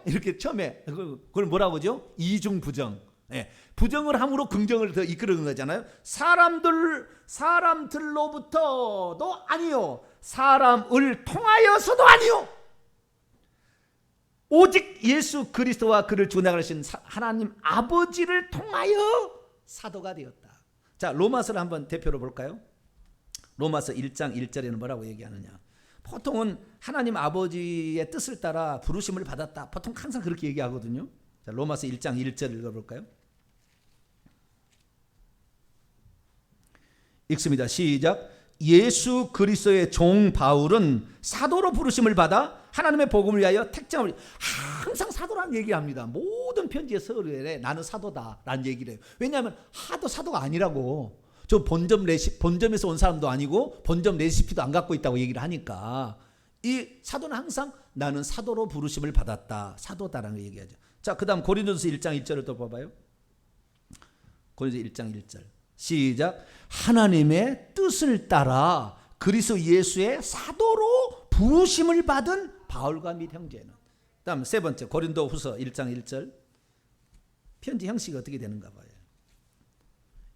이렇게 처음에 그걸 뭐라고 하죠? 이중부정. 예, 부정을 함으로 긍정을 더 이끌어가는 거잖아요. 사람들로부터도 아니요 사람을 통하여서도 아니요 오직 예수 그리스도와 그를 주나가신 하나님 아버지를 통하여 사도가 되었다. 자, 로마서를 한번 대표로 볼까요? 로마서 1장 1절에는 뭐라고 얘기하느냐. 보통은 하나님 아버지의 뜻을 따라 부르심을 받았다. 보통 항상 그렇게 얘기하거든요. 자, 로마서 1장 1절 읽어볼까요? 읽습니다. 시작. 예수 그리스도의 종 바울은 사도로 부르심을 받아 하나님의 복음을 위하여 택정을 항상 사도라는 얘기합니다. 모든 편지의 서류에 나는 사도다라는 얘기를 해요. 왜냐하면 하도 사도가 아니라고. 저 본점에서 온 사람도 아니고 본점 레시피도 안 갖고 있다고 얘기를 하니까 이 사도는 항상 나는 사도로 부르심을 받았다. 사도다라는 걸 얘기하죠. 자, 그 다음 고린도서 1장 1절을 또 봐봐요. 고린도서 1장 1절 시작. 하나님의 뜻을 따라 그리스도 예수의 사도로 부르심을 받은 바울과 및 형제는. 다음 세 번째 고린도 후서 1장 1절 편지 형식이 어떻게 되는가 봐요.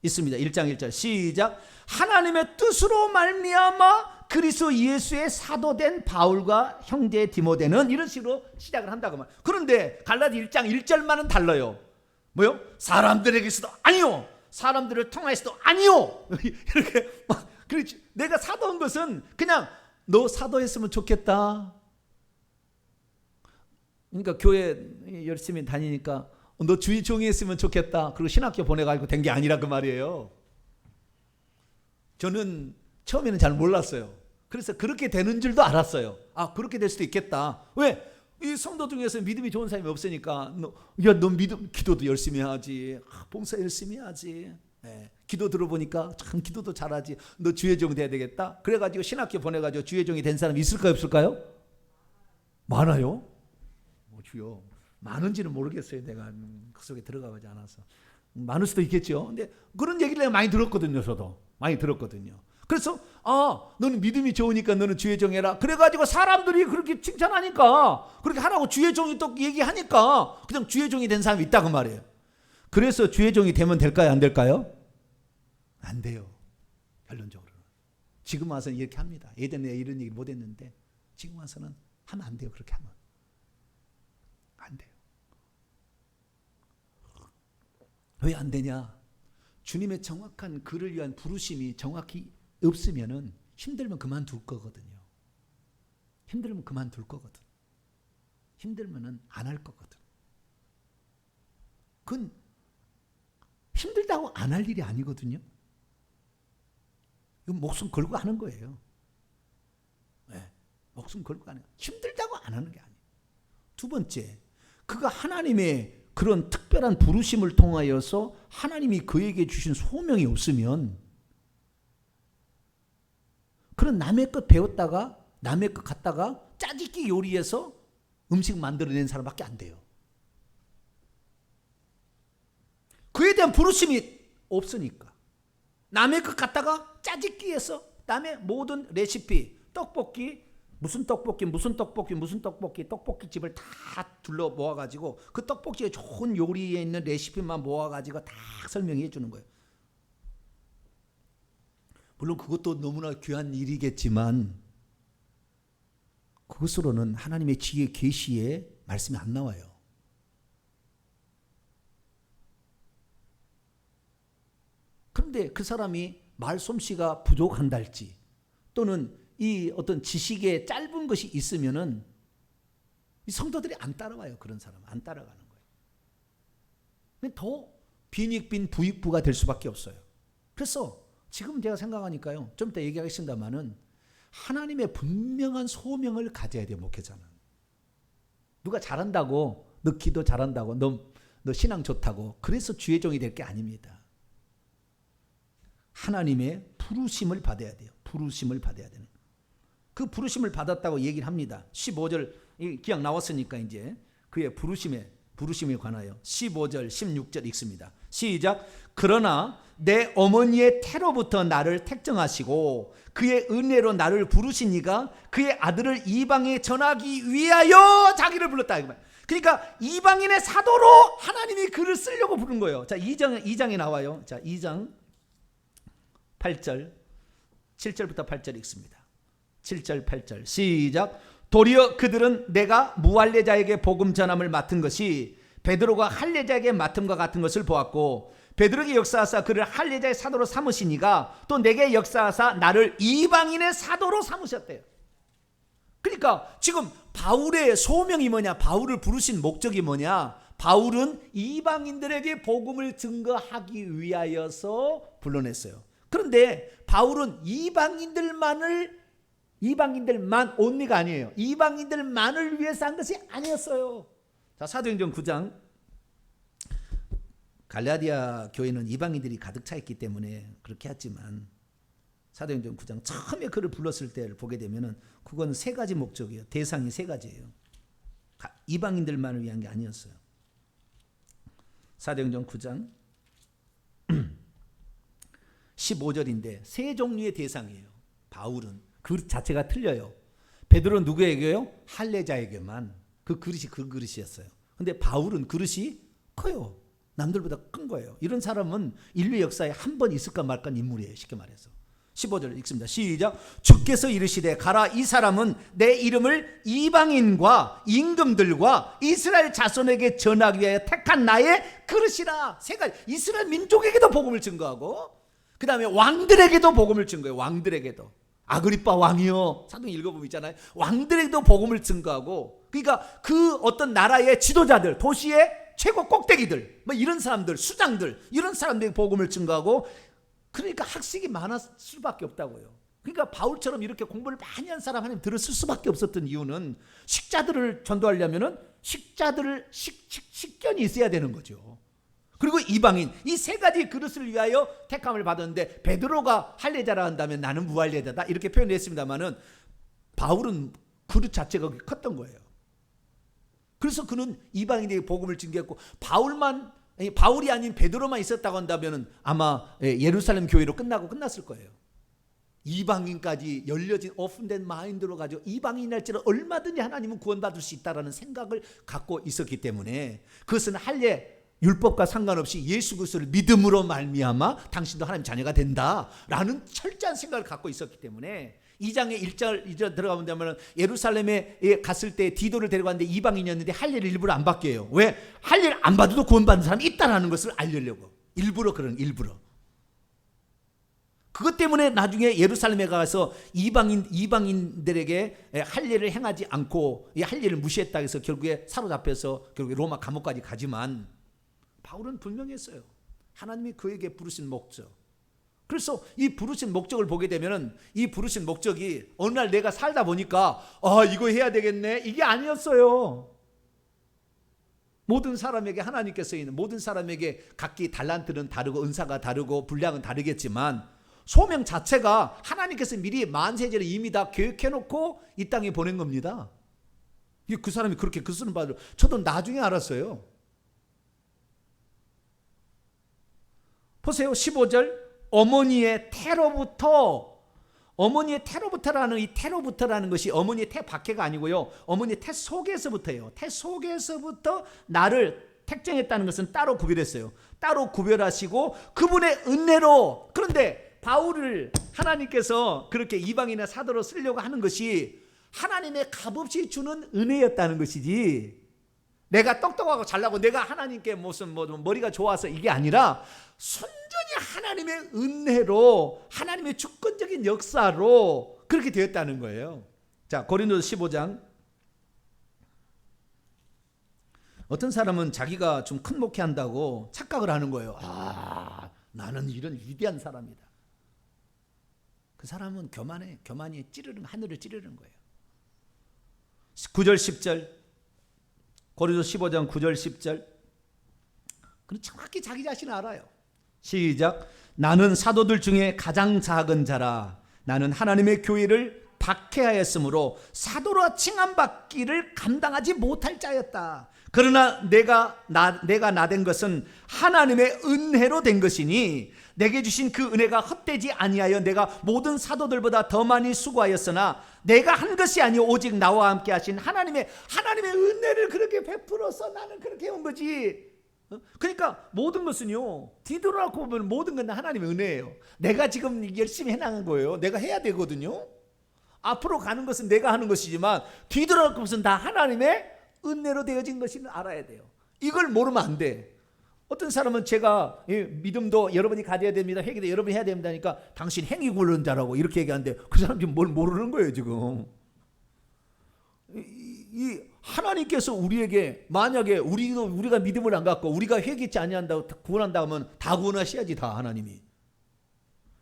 있습니다. 1장 1절 시작. 하나님의 뜻으로 말미암아 그리스도 예수의 사도된 바울과 형제 디모데는 이런 식으로 시작을 한다고 말. 그런데 갈라디 1장 1절만은 달라요. 뭐요? 사람들에게서도 아니요 사람들을 통하여서도 아니요 이렇게 막 그렇지. 내가 사도한 것은 그냥 너 사도했으면 좋겠다. 그러니까 교회 열심히 다니니까 너 주의 종이 했으면 좋겠다. 그리고 신학교 보내가지고 된 게 아니라 그 말이에요. 저는 처음에는 잘 몰랐어요. 그래서 그렇게 되는 줄도 알았어요. 아, 그렇게 될 수도 있겠다. 왜? 이 성도 중에서 믿음이 좋은 사람이 없으니까 너 믿음 기도도 열심히 해야지. 봉사 열심히 해야지. 네. 기도 들어보니까 참 기도도 잘하지. 너 주의 종 돼야 되겠다. 그래가지고 신학교 보내가지고 주의 종이 된 사람이 있을까요 없을까요? 많아요. 주요. 많은지는 모르겠어요. 내가 그 속에 들어가지 않아서. 많을 수도 있겠죠. 근데 그런 얘기를 내가 많이 들었거든요. 저도 많이 들었거든요. 그래서 너는 믿음이 좋으니까 너는 주의 종해라. 그래가지고 사람들이 그렇게 칭찬하니까 그렇게 하라고 주의 종이 또 얘기하니까 그냥 주의 종이 된 사람이 있다고 말이에요. 그래서 주의 종이 되면 될까요? 안 될까요? 안 돼요. 결론적으로는. 지금 와서는 이렇게 합니다. 예전에 이런 얘기 못했는데 지금 와서는 하면 안 돼요. 그렇게 하면 안 돼요. 왜 안 되냐? 주님의 정확한 그를 위한 부르심이 정확히 없으면은 힘들면 그만둘 거거든요. 힘들면 그만둘 거거든. 힘들면은 안 할 거거든. 그건 힘들다고 안 할 일이 아니거든요. 이건 목숨 걸고 하는 거예요. 네, 목숨 걸고 하는 거예요. 힘들다고 안 하는 게 아니에요. 두 번째, 그가 하나님의 그런 특별한 부르심을 통하여서 하나님이 그에게 주신 소명이 없으면 그런 남의 것 배웠다가 남의 것 갖다가 짜집기 요리해서 음식 만들어낸 사람밖에 안 돼요. 그에 대한 부르심이 없으니까 남의 것 갖다가 짜집기해서 남의 모든 레시피 떡볶이 무슨 떡볶이집을 다 둘러 모아가지고 그 떡볶이에 좋은 요리에 있는 레시피만 모아가지고 다 설명해 주는 거예요. 물론 그것도 너무나 귀한 일이겠지만 그것으로는 하나님의 지혜 계시에 말씀이 안 나와요. 그런데 그 사람이 말솜씨가 부족한달지 또는 이 어떤 지식의 짧은 것이 있으면은 이 성도들이 안 따라와요. 그런 사람 안 따라가는 거예요. 더 빈익빈 부익부가 될 수밖에 없어요. 그래서 지금 제가 생각하니까요, 좀 이따 얘기하겠습니다만은 하나님의 분명한 소명을 가져야 돼요. 목회자는. 누가 잘한다고, 너 기도 잘한다고, 너 신앙 좋다고 그래서 주의 종이 될 게 아닙니다. 하나님의 부르심을 받아야 돼요. 부르심을 받아야 되는. 그 부르심을 받았다고 얘기를 합니다. 15절 기약 나왔으니까 이제 그의 부르심에 관하여 15절 16절 읽습니다. 시작. 그러나 내 어머니의 태로부터 나를 택정하시고 그의 은혜로 나를 부르시니가 그의 아들을 이방에 전하기 위하여 자기를 불렀다. 그러니까 이방인의 사도로 하나님이 그를 쓰려고 부른 거예요. 자, 2장에 나와요. 자, 2장 8절 7절부터 8절 읽습니다. 7절 8절 시작. 도리어 그들은 내가 무할례자에게 복음 전함을 맡은 것이 베드로가 할례자에게 맡음과 같은 것을 보았고 베드로에게 역사하사 그를 할례자의 사도로 삼으시니가 또 내게 역사하사 나를 이방인의 사도로 삼으셨대요. 그러니까 지금 바울의 소명이 뭐냐? 바울을 부르신 목적이 뭐냐? 바울은 이방인들에게 복음을 증거하기 위하여서 불러냈어요. 그런데 바울은 이방인들만 온리가 아니에요. 이방인들만을 위해서 한 것이 아니었어요. 자, 사도행전 9장. 갈라디아 교회는 이방인들이 가득 차 있기 때문에 그렇게 했지만 사도행전 9장 처음에 그를 불렀을 때를 보게 되면은 그건 세 가지 목적이에요. 대상이 세 가지예요. 이방인들만을 위한 게 아니었어요. 사도행전 9장 15절인데 세 종류의 대상이에요. 바울은 그 자체가 틀려요. 베드로는 누구에게요? 할례자에게만. 그 그릇이었어요. 근데 바울은 그릇이 커요. 남들보다 큰 거예요. 이런 사람은 인류 역사에 한 번 있을까 말까 인물이에요. 쉽게 말해서. 15절 읽습니다. 시작. 주께서 이르시되 가라. 이 사람은 내 이름을 이방인과 임금들과 이스라엘 자손에게 전하기 위하여 택한 나의 그릇이라. 세 가지. 이스라엘 민족에게도 복음을 증거하고 그 다음에 왕들에게도 복음을 증거해요. 왕들에게도. 아그리빠 왕이요. 사도행 읽어보면 있잖아요. 왕들에게도 복음을 증거하고 그러니까 그 어떤 나라의 지도자들, 도시의 최고 꼭대기들, 뭐 이런 사람들, 수장들, 이런 사람들에게 복음을 증거하고 그러니까 학식이 많을 수밖에 없다고요. 그러니까 바울처럼 이렇게 공부를 많이 한 사람 하나님 들었을 수밖에 없었던 이유는 식자들을 전도하려면은 식견이 있어야 되는 거죠. 그리고 이방인 이 세 가지 그릇을 위하여 택함을 받았는데 베드로가 할례자라 한다면 나는 무할례자다 이렇게 표현했습니다만은 바울은 그릇 자체가 컸던 거예요. 그래서 그는 이방인에게 복음을 증거했고 바울이 아닌 베드로만 있었다고 한다면은 아마 예루살렘 교회로 끝났을 거예요. 이방인까지 열려진 오픈된 마인드로 가지고 이방인일지는 얼마든지 하나님은 구원받을 수 있다라는 생각을 갖고 있었기 때문에 그것은 할례 율법과 상관없이 예수 그리스도를 믿음으로 말미암아 당신도 하나님 자녀가 된다라는 철저한 생각을 갖고 있었기 때문에 2장의 1절 들어가면 되면 예루살렘에 갔을 때 디도를 데려갔는데 이방인이었는데 할례를 일부러 안 받게 해요. 왜? 할례를 안 받아도 구원받는 사람이 있다라는 것을 알려려고. 일부러. 그것 때문에 나중에 예루살렘에 가서 이방인들에게 할례를 행하지 않고 이 할례를 무시했다 해서 결국에 사로잡혀서 결국에 로마 감옥까지 가지만 바울은 분명했어요. 하나님이 그에게 부르신 목적. 그래서 이 부르신 목적을 보게 되면은 이 부르신 목적이 어느 날 내가 살다 보니까 이거 해야 되겠네 이게 아니었어요. 모든 사람에게 하나님께서 있는 모든 사람에게 각기 달란트는 다르고 은사가 다르고 분량은 다르겠지만 소명 자체가 하나님께서 미리 만세전에 이미 다 계획해놓고 이 땅에 보낸 겁니다. 그 사람이 그렇게 그 쓰는 바를 저도 나중에 알았어요. 보세요. 15절 어머니의 태로부터라는 이 태로부터라는 것이 어머니의 태 밖에가 아니고요. 어머니의 태 속에서부터예요. 태 속에서부터 나를 택정했다는 것은 따로 구별했어요. 따로 구별하시고 그분의 은혜로. 그런데 바울을 하나님께서 그렇게 이방인의 사도로 쓰려고 하는 것이 하나님의 값없이 주는 은혜였다는 것이지 내가 똑똑하고 잘나고 내가 하나님께 무슨 뭐 머리가 좋아서 이게 아니라 순전히 하나님의 은혜로 하나님의 주권적인 역사로 그렇게 되었다는 거예요. 자, 고린도서 15장. 어떤 사람은 자기가 좀 큰 목회한다고 착각을 하는 거예요. 아, 나는 이런 위대한 사람이다. 그 사람은 교만이 찌르는, 하늘을 찌르는 거예요. 9절 10절 고린도서 15장 9절 10절. 그럼 정확히 자기 자신을 알아요. 시작. 나는 사도들 중에 가장 작은 자라. 나는 하나님의 교회를 박해하였으므로 사도로 칭함받기를 감당하지 못할 자였다. 그러나 내가 나된 것은 하나님의 은혜로 된 것이니 내게 주신 그 은혜가 헛되지 아니하여 내가 모든 사도들보다 더 많이 수고하였으나 내가 한 것이 아니오 오직 나와 함께 하신 하나님의 은혜를 그렇게 베풀어서 나는 그렇게 온 거지. 그러니까 모든 것은요, 뒤돌아보면 보면 모든 건 하나님의 은혜예요. 내가 지금 열심히 해나간 거예요. 내가 해야 되거든요. 앞으로 가는 것은 내가 하는 것이지만 뒤돌아볼 것은 다 하나님의 은혜로 되어진 것을 알아야 돼요. 이걸 모르면 안 돼. 어떤 사람은 제가 믿음도 여러분이 가져야 됩니다, 회개도 여러분이 해야 됩니다니까 당신 행위 굴른 자라고 이렇게 얘기하는데 그 사람 지금 뭘 모르는 거예요 지금. 이 하나님께서 우리에게 만약에 우리가 믿음을 안 갖고 우리가 회개치 아니한다고 구원한다 하면 다 구원하셔야지 다 하나님이.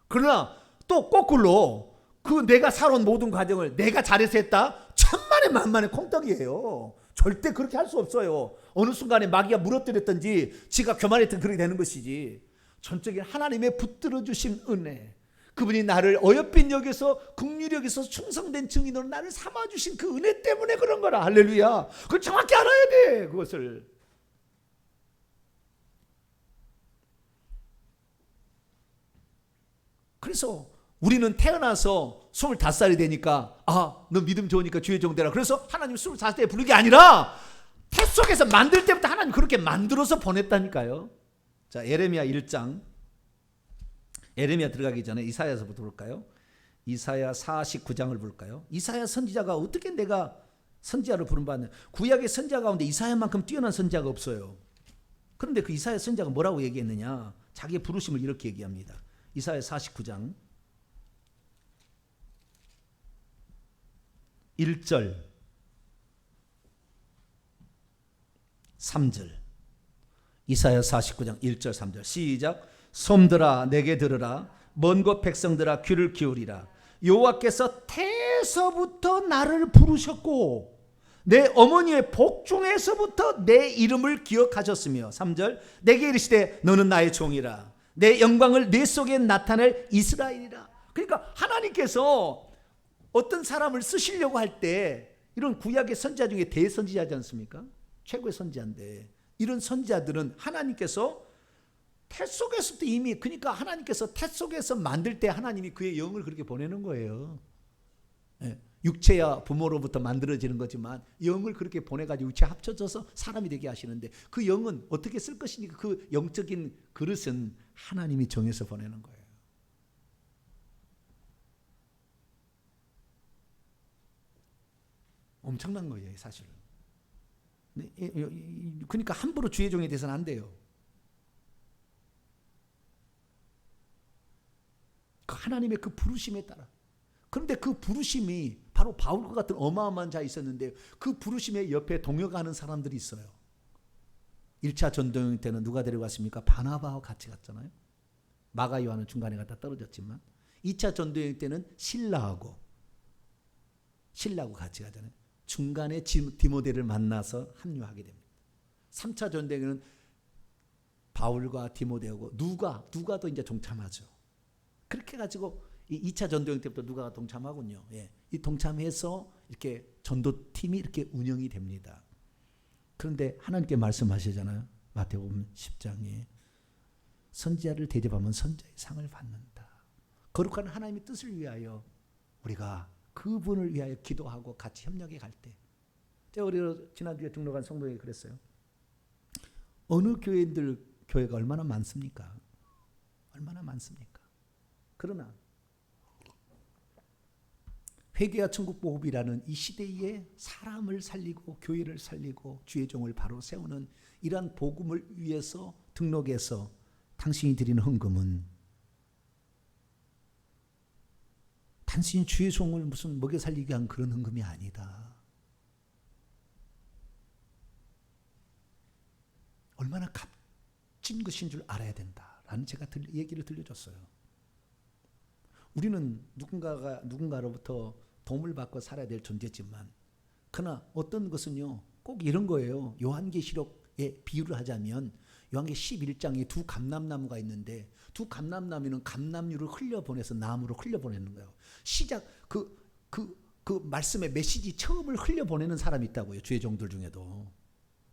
그러나 또 거꾸로 그 내가 살아온 모든 과정을 내가 잘해서 했다? 천만에 만만에 콩떡이에요. 절대 그렇게 할 수 없어요. 어느 순간에 마귀가 무너뜨렸든지 지가 교만했던 그렇게 되는 것이지. 전적인 하나님의 붙들어 주신 은혜, 그분이 나를 어여쁜 여기서 긍휼히 여기서 충성된 증인으로 나를 삼아주신 그 은혜 때문에 그런 거라. 할렐루야. 그걸 정확히 알아야 돼. 그것을. 그래서 우리는 태어나서 25살이 되니까 너 믿음 좋으니까 주의 종되라. 그래서 하나님 24세에 부르는 게 아니라 태 속에서 만들 때부터 하나님 그렇게 만들어서 보냈다니까요. 자, 예레미야 1장. 예레미야 들어가기 전에 이사야서부터 볼까요? 이사야 49장을 볼까요? 이사야 선지자가 어떻게 내가 선지자를 부름받는, 구약의 선지자 가운데 이사야만큼 뛰어난 선지자가 없어요. 그런데 그 이사야 선지자가 뭐라고 얘기했느냐? 자기의 부르심을 이렇게 얘기합니다. 이사야 49장 1절 3절. 이사야 49장 1절 3절 시작. 솜들아 내게 들으라. 먼 곳 백성들아 귀를 기울이라. 여호와께서 태에서부터 나를 부르셨고 내 어머니의 복중에서부터 내 이름을 기억하셨으며 3절. 내게 이르시되 너는 나의 종이라. 내 영광을 내 속에 나타낼 이스라엘이라. 그러니까 하나님께서 어떤 사람을 쓰시려고 할 때 이런 구약의 선지자 중에 대선지자지 않습니까? 최고의 선지자인데 이런 선지자들은 하나님께서 태 속에서부터 이미, 그러니까 하나님께서 태 속에서 만들 때 하나님이 그의 영을 그렇게 보내는 거예요. 육체야 부모로부터 만들어지는 거지만 영을 그렇게 보내가지고 육체 합쳐져서 사람이 되게 하시는데 그 영은 어떻게 쓸 것이니까 그 영적인 그릇은 하나님이 정해서 보내는 거예요. 엄청난 거예요 사실은. 그러니까 함부로 주의 종에 대해서는 안 돼요. 그 하나님의 그 부르심에 따라. 그런데 그 부르심이 바로 바울과 같은 어마어마한 자 있었는데 그 부르심의 옆에 동역하는 사람들이 있어요. 1차 전도여행 때는 누가 데려갔습니까? 바나바와 같이 갔잖아요. 마가 요한은 중간에 갔다 떨어졌지만 2차 전도여행 때는 신라하고 같이 가잖아요. 중간에 디모데를 만나서 합류하게 됩니다. 3차 전도여행은 바울과 디모데하고 누가도 이제 동참하죠. 그렇게 가지고 이 2차 전도여행 때부터 누가가 동참하군요. 예. 이 동참해서 이렇게 전도팀이 이렇게 운영이 됩니다. 그런데 하나님께 말씀하시잖아요. 마태복음 10장에 선지자를 대접하면 선지자의 상을 받는다. 거룩한 하나님의 뜻을 위하여 우리가 그분을 위하여 기도하고 같이 협력해 갈 때, 제가 지난주에 등록한 성도에게 그랬어요. 어느 교회가 얼마나 많습니까? 얼마나 많습니까? 그러나 회개와 천국 보급이라는 이 시대에 사람을 살리고 교회를 살리고 주의 종을 바로 세우는 이러한 복음을 위해서 등록해서 당신이 드리는 헌금은 단순히 주의 종을 무슨 먹여 살리기 위한 그런 헌금이 아니다. 얼마나 값진 것인 줄 알아야 된다라는 제가 얘기를 들려줬어요. 우리는 누군가로부터 도움을 받고 살아야 될 존재지만 그러나 어떤 것은요 꼭 이런 거예요. 요한계시록에 비유를 하자면 요한계 11장에 두 감람나무가 있는데 두 감람나무는 감람류를 흘려보내서 나무로 흘려보내는 거예요. 시작 그 말씀의 메시지 처음을 흘려보내는 사람이 있다고요. 주의 종들 중에도.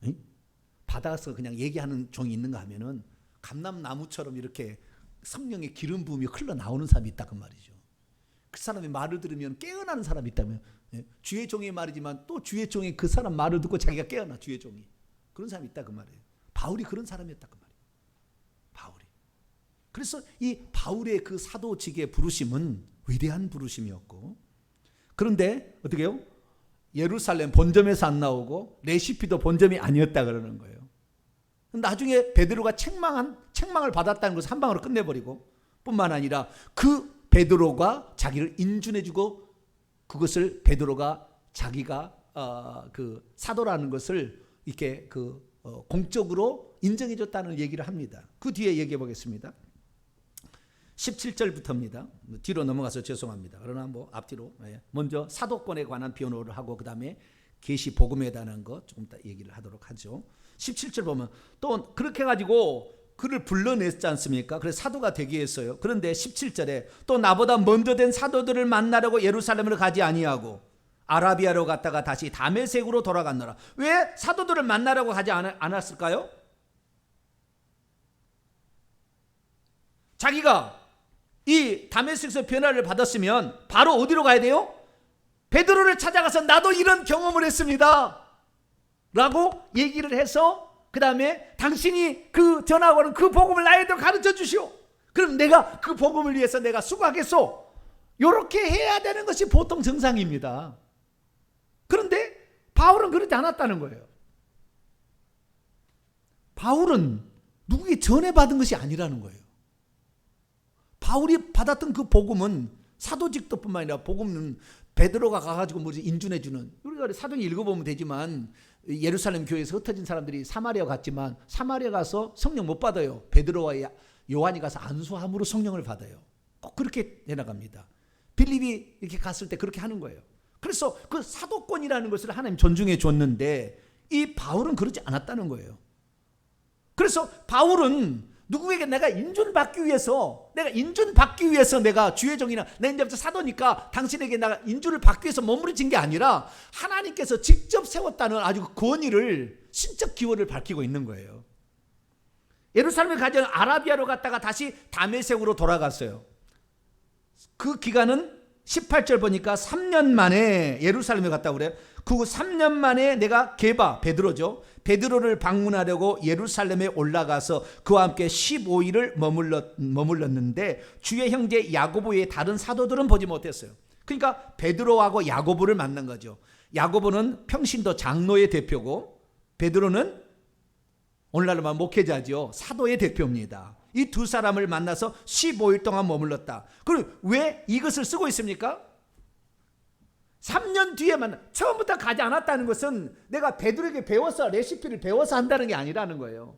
응? 받아서 그냥 얘기하는 종이 있는가 하면은 감람나무처럼 이렇게 성령의 기름 부음이 흘러나오는 사람이 있다 그 말이죠. 그 사람의 말을 들으면 깨어나는 사람이 있다면 주의 종의 말이지만 또 주의 종이 그 사람 말을 듣고 자기가 깨어나 주의 종이. 그런 사람이 있다 그 말이에요. 바울이 그런 사람이었다 그 말이에요. 바울이. 그래서 이 바울의 그 사도직의 부르심은 위대한 부르심이었고 그런데 어떻게 해요? 예루살렘 본점에서 안 나오고 레시피도 본점이 아니었다 그러는 거예요. 나중에 베드로가 책망을 받았다는 것을 한 방으로 끝내버리고 뿐만 아니라 그 베드로가 자기를 인준해주고 그것을 베드로가 자기가 그 사도라는 것을 이렇게 공적으로 인정해줬다는 얘기를 합니다. 그 뒤에 얘기해 보겠습니다. 17절부터입니다. 뒤로 넘어가서 죄송합니다. 그러나 앞뒤로 먼저 사도권에 관한 변호를 하고 그 다음에 계시 복음에 대한 거 조금 더 얘기를 하도록 하죠. 17절 보면 또 그렇게 해가지고 그를 불러냈지 않습니까? 그래서 사도가 되게 했어요. 그런데 17절에 또 나보다 먼저 된 사도들을 만나려고 예루살렘으로 가지 아니하고 아라비아로 갔다가 다시 다메섹으로 돌아갔노라. 왜 사도들을 만나려고 하지 않았을까요? 자기가 이 다메섹에서 변화를 받았으면 바로 어디로 가야 돼요? 베드로를 찾아가서 나도 이런 경험을 했습니다 라고 얘기를 해서 그 다음에 당신이 그 전하고는 그 복음을 나에게 가르쳐 주시오. 그럼 내가 그 복음을 위해서 내가 수고하겠소. 이렇게 해야 되는 것이 보통 정상입니다. 그런데 바울은 그러지 않았다는 거예요. 바울은 누구에게 전해받은 것이 아니라는 거예요. 바울이 받았던 그 복음은 사도직도뿐만 아니라 복음은 베드로가 가가지고 뭐지 인준해주는, 우리가 사도행 읽어보면 되지만 예루살렘 교회에서 흩어진 사람들이 사마리아 갔지만 사마리아 가서 성령 못 받아요. 베드로와 요한이 가서 안수함으로 성령을 받아요. 꼭 그렇게 해나갑니다. 빌립이 이렇게 갔을 때 그렇게 하는 거예요. 그래서 그 사도권이라는 것을 하나님 존중해 줬는데 이 바울은 그러지 않았다는 거예요. 그래서 바울은 누구에게 내가 인준받기 위해서 내가 주의 종이나 내 이제부터 사도니까 당신에게 내가 인준을 받기 위해서 머무르진 게 아니라 하나님께서 직접 세웠다는 아주 권위를, 신적 기원을 밝히고 있는 거예요. 예루살렘에 가지 아라비아로 갔다가 다시 다메섹으로 돌아갔어요. 그 기간은 18절 보니까 3년 만에 예루살렘에 갔다고 그래요. 그 3년 만에 내가 베드로죠. 베드로를 방문하려고 예루살렘에 올라가서 그와 함께 15일을 머물렀는데 주의 형제 야고보 외에 다른 사도들은 보지 못했어요. 그러니까 베드로하고 야고보를 만난 거죠. 야고보는 평신도 장로의 대표고 베드로는 오늘날로 말하면 목회자죠. 사도의 대표입니다. 이 두 사람을 만나서 15일 동안 머물렀다. 그럼 왜 이것을 쓰고 있습니까? 3년 뒤에 처음부터 가지 않았다는 것은 내가 베드로에게 레시피를 배워서 한다는 게 아니라는 거예요.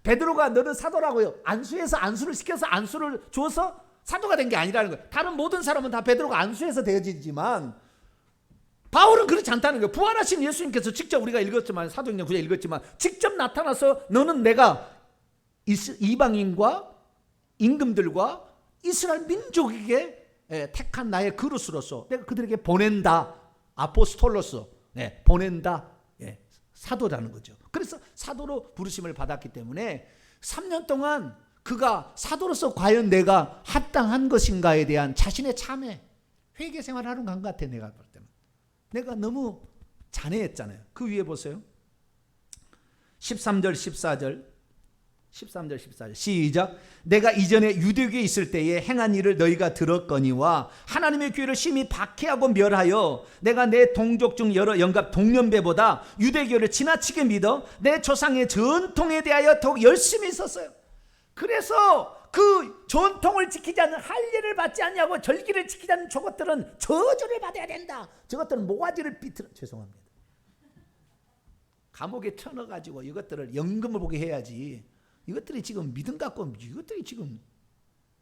베드로가 너는 사도라고요. 안수를 시켜서 안수를 줘서 사도가 된 게 아니라는 거예요. 다른 모든 사람은 다 베드로가 안수해서 되어지지만 바울은 그렇지 않다는 거예요. 부활하신 예수님께서 직접 우리가 읽었지만 사도행전 9장 읽었지만 직접 나타나서 너는 내가 이방인과 임금들과 이스라엘 민족에게 택한 나의 그릇으로서 내가 그들에게 보낸다. 아포스톨로서 보낸다. 사도라는 거죠. 그래서 사도로 부르심을 받았기 때문에 3년 동안 그가 사도로서 과연 내가 합당한 것인가에 대한 자신의 참회, 회개 생활을 하는 것 같아. 내가 볼 때는 내가 너무 잔해했잖아요. 그 위에 보세요. 13절 14절 13절 14절 시작. 내가 이전에 유대교에 있을 때에 행한 일을 너희가 들었거니와 하나님의 교회를 심히 박해하고 멸하여 내가 내 동족 중 여러 영갑 동년배보다 유대교를 지나치게 믿어 내 조상의 전통에 대하여 더욱 열심히 있었어요. 그래서 그 전통을 지키지 않는 할례를 받지 않냐고 절기를 지키지 않는 저것들은 저주를 받아야 된다. 저것들은 모가지를 비틀어 죄송합니다. 감옥에 쳐넣어가지고 이것들을 연금을 보게 해야지. 이것들이 지금 믿음 갖고 이것들이 지금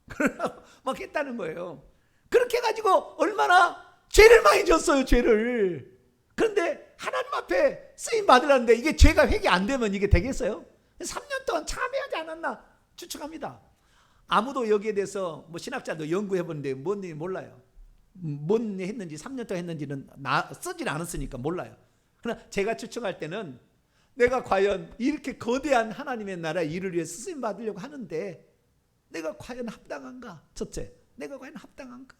그러라고 막 했다는 거예요. 그렇게 해가지고 얼마나 죄를 많이 졌어요. 죄를. 그런데 하나님 앞에 쓰임 받으라는데 이게 죄가 회개 안 되면 이게 되겠어요? 3년 동안 참여하지 않았나 추측합니다. 아무도 여기에 대해서 뭐 신학자도 연구해보는데 뭔지 몰라요. 뭔 했는지 3년 동안 했는지는 쓰질 않았으니까 몰라요. 그러나 제가 추측할 때는 내가 과연 이렇게 거대한 하나님의 나라의 일을 위해 쓰임 받으려고 하는데 내가 과연 합당한가? 첫째, 내가 과연 합당한가?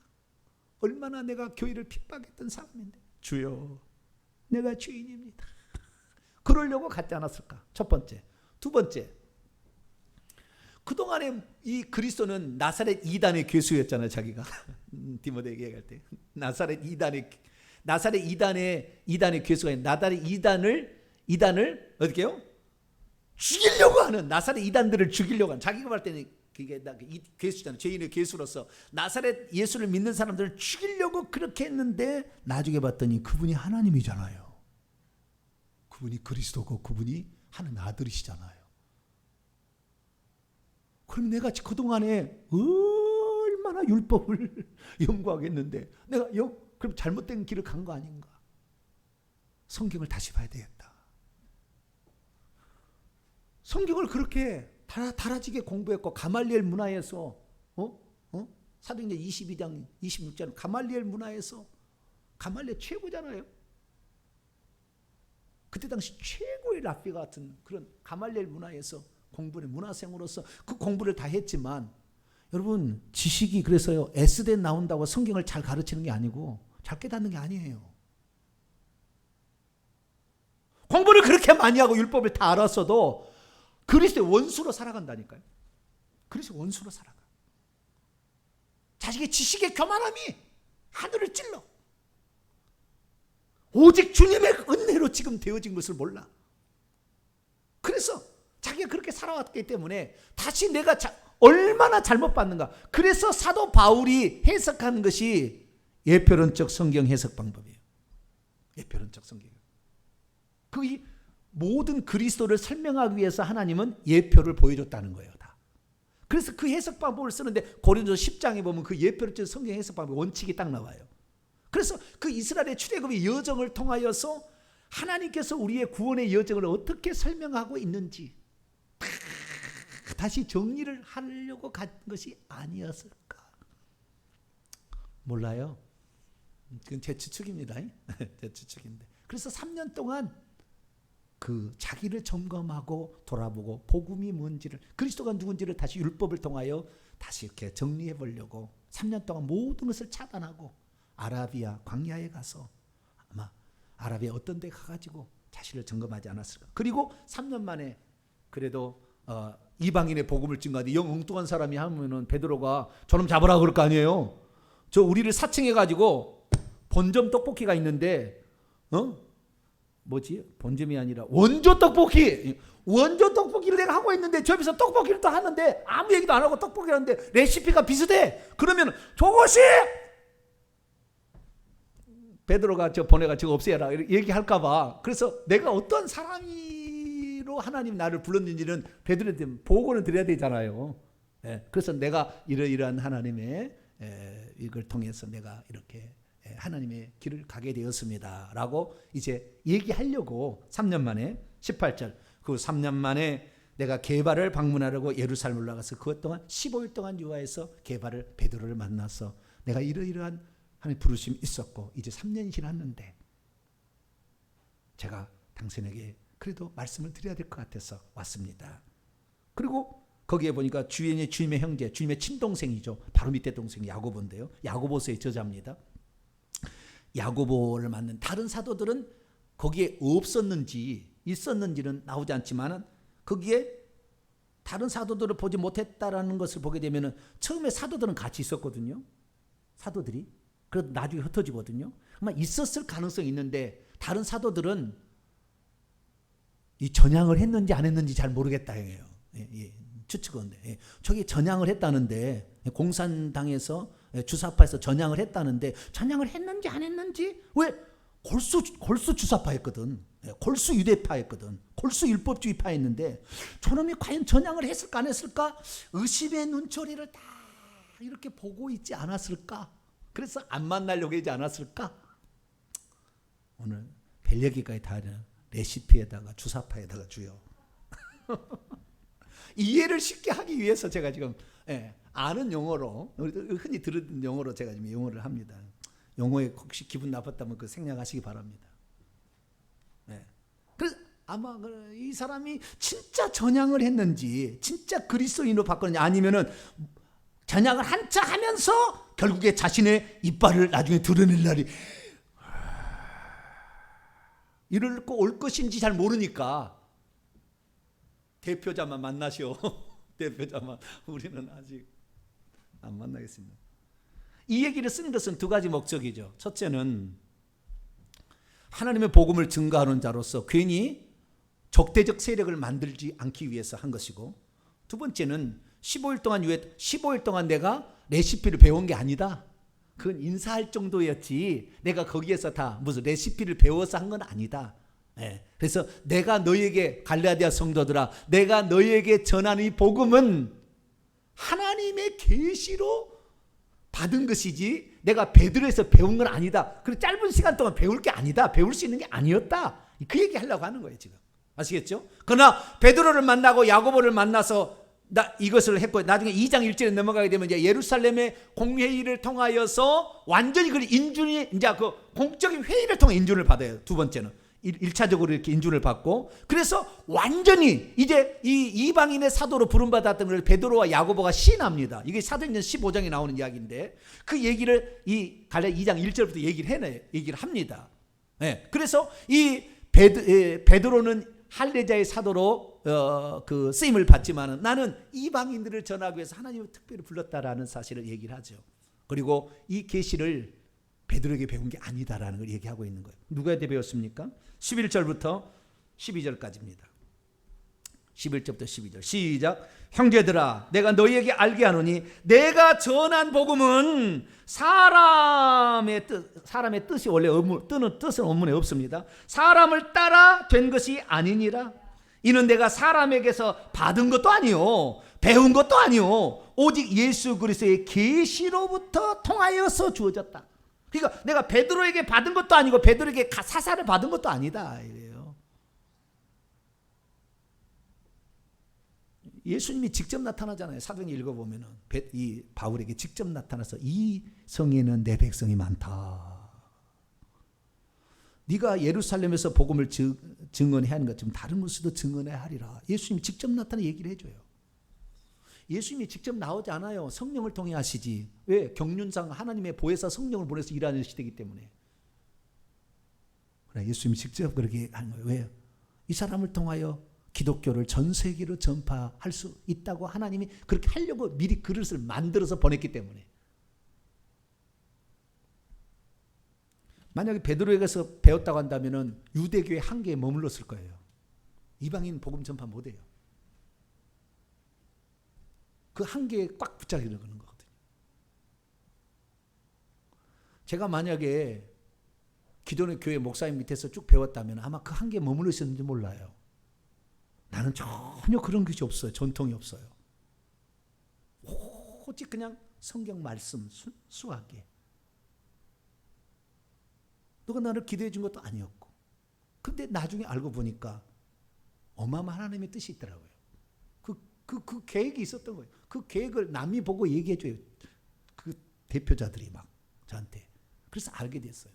얼마나 내가 교회를 핍박했던 사람인데 주여 내가 죄인입니다. 그러려고 갖지 않았을까? 첫 번째. 두 번째, 그동안에 이 그리스도는 나사렛 이단의 괴수였잖아요. 자기가 디모데에게 얘기할 때 나사렛 이단의 괴수가 아닌 나사렛 이단을 어떻게 해요? 죽이려고 하는 나사렛 이단들을 죽이려고 하는 자기가 볼 때는 그게 괴수잖아요. 죄인의 괴수로서 나사렛 예수를 믿는 사람들을 죽이려고 그렇게 했는데 나중에 봤더니 그분이 하나님이잖아요. 그분이 그리스도고 그분이 하는 아들이시잖아요. 그럼 내가 그동안에 얼마나 율법을 연구하겠는데 내가 그럼 잘못된 길을 간 거 아닌가? 성경을 다시 봐야 되겠다. 성경을 그렇게 다라지게 공부했고 가말리엘 문화에서 사도행전 22장 26장 가말리엘 문화에서 가말리엘 최고잖아요. 그때 당시 최고의 랍비 같은 그런 가말리엘 문화에서 공부는 문화생으로서 그 공부를 다 했지만 여러분 지식이 그래서요 S대 나온다고 성경을 잘 가르치는 게 아니고 잘 깨닫는 게 아니에요. 공부를 그렇게 많이 하고 율법을 다 알았어도 그리스도의 원수로 살아간다니까요. 그리스도의 원수로 살아가. 자식의 지식의 교만함이 하늘을 찔러. 오직 주님의 은혜로 지금 되어진 것을 몰라. 그래서 자기가 그렇게 살아왔기 때문에 다시 내가 얼마나 잘못 받는가. 그래서 사도 바울이 해석하는 것이 예표론적 성경 해석 방법이에요. 예표론적 성경. 그 모든 그리스도를 설명하기 위해서 하나님은 예표를 보여줬다는 거예요. 다. 그래서 그 해석 방법을 쓰는데 고린도서 10장에 보면 그 예표론적 성경 해석 방법 원칙이 딱 나와요. 그래서 그 이스라엘의 출애굽의 여정을 통하여서 하나님께서 우리의 구원의 여정을 어떻게 설명하고 있는지 다시 정리를 하려고 간 것이 아니었을까? 몰라요. 그건 제 추측입니다. 제 추측인데. 그래서 3년 동안 그 자기를 점검하고 돌아보고 복음이 뭔지를 그리스도가 누군지를 다시 율법을 통하여 다시 이렇게 정리해 보려고 3년 동안 모든 것을 차단하고 아라비아 광야에 가서 아마 아라비아 어떤 데 가가지고 자신을 점검하지 않았을까. 그리고 3년 만에 그래도 이방인의 복음을 증거하는데 영 엉뚱한 사람이 하면은 베드로가 저놈 잡으라 그럴 거 아니에요. 저 우리를 사칭해가지고 본점 떡볶이가 있는데 뭐지? 본점이 아니라 원조 떡볶이. 원조 떡볶이를 내가 하고 있는데 저기서 떡볶이를 또 하는데 아무 얘기도 안 하고 떡볶이 하는데 레시피가 비슷해. 그러면 저것이 베드로가 저 보내가 저거 없애라 얘기할까 봐. 그래서 내가 어떤 사람으로 하나님 나를 불렀는지는 베드로한테 보고는 드려야 되잖아요. 그래서 내가 이러이러한 하나님의 이걸 통해서 내가 이렇게 하나님의 길을 가게 되었습니다 라고 이제 얘기하려고 3년 만에 18절 그 3년 만에 내가 게바를 방문하려고 예루살렘 올라가서 그것 동안 15일 동안 유아해서 게바를 베드로를 만나서 내가 이러이러한 하나님 부르심이 있었고 이제 3년이 지났는데 제가 당신에게 그래도 말씀을 드려야 될 것 같아서 왔습니다. 그리고 거기에 보니까 주님의 형제, 주님의 친동생이죠. 바로 밑에 동생이 야고보인데요. 야고보서의 저자입니다. 야고보를 만난 다른 사도들은 거기에 없었는지 있었는지는 나오지 않지만 거기에 다른 사도들을 보지 못했다라는 것을 보게 되면 처음에 사도들은 같이 있었거든요. 사도들이. 그래도 나중에 흩어지거든요. 아마 있었을 가능성이 있는데 다른 사도들은 이 전향을 했는지 안 했는지 잘 모르겠다 해요. 추측건데 저기 전향을 했다는데 공산당에서 주사파에서 전향을 했다는데 전향을 했는지 안 했는지 왜 골수 주사파였거든. 골수 유대파였거든. 골수 율법주의파였는데 저놈이 과연 전향을 했을까 안 했을까 의심의 눈초리를 다 이렇게 보고 있지 않았을까? 그래서 안 만나려고 하지 않았을까? 오늘 별 얘기까지 다 레시피에다가 주사파에다가 주요. 이해를 쉽게 하기 위해서 제가 지금 아는 용어로 흔히 들은 용어로 제가 지금 용어를 합니다. 용어에 혹시 기분 나빴다면 그 생략하시기 바랍니다. 그래서 아마 이 사람이 진짜 전향을 했는지 진짜 그리스도인으로 바꿨는지 아니면은 전향을 한차 하면서 결국에 자신의 이빨을 나중에 드러낼 날이 이럴 거 올 것인지 잘 모르니까 대표자만 만나시오. 대표자만. 우리는 아직 안 만나겠습니다. 이 얘기를 쓴 것은 두 가지 목적이죠. 첫째는 하나님의 복음을 증거하는 자로서 괜히 적대적 세력을 만들지 않기 위해서 한 것이고, 두 번째는 15일 동안 내가 레시피를 배운 게 아니다. 그건 인사할 정도였지 내가 거기에서 다 무슨 레시피를 배워서 한 건 아니다. 그래서 내가 너희에게 갈라디아 성도들아 내가 너희에게 전하는 이 복음은 하나님의 계시로 받은 것이지 내가 베드로에서 배운 건 아니다. 그리고 짧은 시간 동안 배울 게 아니다. 배울 수 있는 게 아니었다. 그 얘기 하려고 하는 거예요 지금. 아시겠죠? 그러나 베드로를 만나고 야고보를 만나서 이것을 했고 나중에 2장 1절에 넘어가게 되면 이제 예루살렘의 공회의를 통하여서 완전히 그 인준이 이제 그 공적인 회의를 통해 인준을 받아요. 두 번째는 1차적으로 이렇게 인준을 받고 그래서 완전히 이제 이 이방인의 사도로 부름받았던 걸 베드로와 야고보가 시인합니다. 이게 사도행전 15장에 나오는 이야기인데 그 얘기를 이 갈라디아 2장 1절부터 얘기를 합니다. 그래서 이 베드로는 할례자의 사도로 그 쓰임을 받지만은 나는 이방인들을 전하기 위해서 하나님을 특별히 불렀다라는 사실을 얘기를 하죠. 그리고 이 계시를 베드로에게 배운 게 아니다라는 걸 얘기하고 있는 거예요. 누구한테 배웠습니까? 11절부터 12절까지입니다. 11절부터 12절 시작. 형제들아 내가 너희에게 알게 하노니 내가 전한 복음은 사람의 뜻이 원래 뜨는 뜻은 원문에 없습니다. 사람을 따라 된 것이 아니니라. 이는 내가 사람에게서 받은 것도 아니요 배운 것도 아니요 오직 예수 그리스도의 계시로부터 통하여서 주어졌다. 그러니까 내가 베드로에게 받은 것도 아니고 베드로에게 사사를 받은 것도 아니다 이래요. 예수님이 직접 나타나잖아요. 사도행전 읽어보면 이 바울에게 직접 나타나서 이 성에는 내 백성이 많다. 네가 예루살렘에서 복음을 증언해야 하는 것처럼 다른 곳에도 증언해야 하리라. 예수님이 직접 나타나 얘기를 해줘요. 예수님이 직접 나오지 않아요. 성령을 통해 하시지. 왜? 경륜상 하나님의 보혜사 성령을 보내서 일하는 시대이기 때문에. 그래, 예수님이 직접 그렇게 하는 거예요. 왜요? 이 사람을 통하여 기독교를 전 세계로 전파할 수 있다고 하나님이 그렇게 하려고 미리 그릇을 만들어서 보냈기 때문에. 만약에 베드로에게서 배웠다고 한다면 유대교의 한계에 머물렀을 거예요. 이방인 복음 전파 못해요. 그 한계에 꽉 붙잡히는 거거든요. 제가 만약에 기존의 교회 목사님 밑에서 쭉 배웠다면 아마 그 한계에 머물러 있었는지 몰라요. 나는 전혀 그런 것이 없어요. 전통이 없어요. 오직 그냥 성경 말씀 수하게. 누가 나를 기도해 준 것도 아니었고. 근데 나중에 알고 보니까 어마어마한 하나님의 뜻이 있더라고요. 그 계획이 있었던 거예요. 그 계획을 남이 보고 얘기해 줘요. 그 대표자들이 막 저한테. 그래서 알게 됐어요.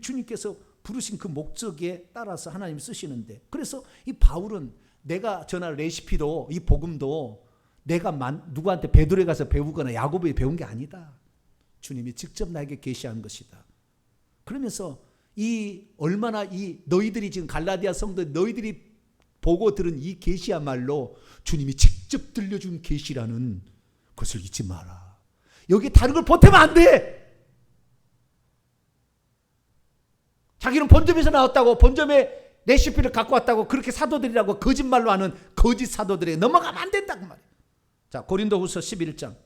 주님께서 부르신 그 목적에 따라서 하나님이 쓰시는데 그래서 이 바울은 내가 전할 레시피도 이 복음도 내가 누구한테 베드로에 가서 배우거나 야고보에 배운 게 아니다. 주님이 직접 나에게 계시한 것이다. 그러면서 이 얼마나 이 너희들이 지금 갈라디아 성도 너희들이 보고 들은 이 계시야말로 주님이 직접 들려준 계시라는 것을 잊지 마라. 여기 다른 걸 보태면 안 돼. 자기는 본점에서 나왔다고, 본점에 레시피를 갖고 왔다고 그렇게 사도들이라고 거짓말로 하는 거짓 사도들에게 넘어가면 안 된다고 말이에요. 자, 고린도후서 11장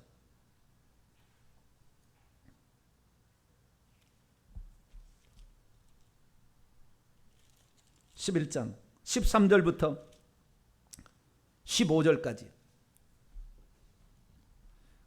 11장 13절부터 15절까지.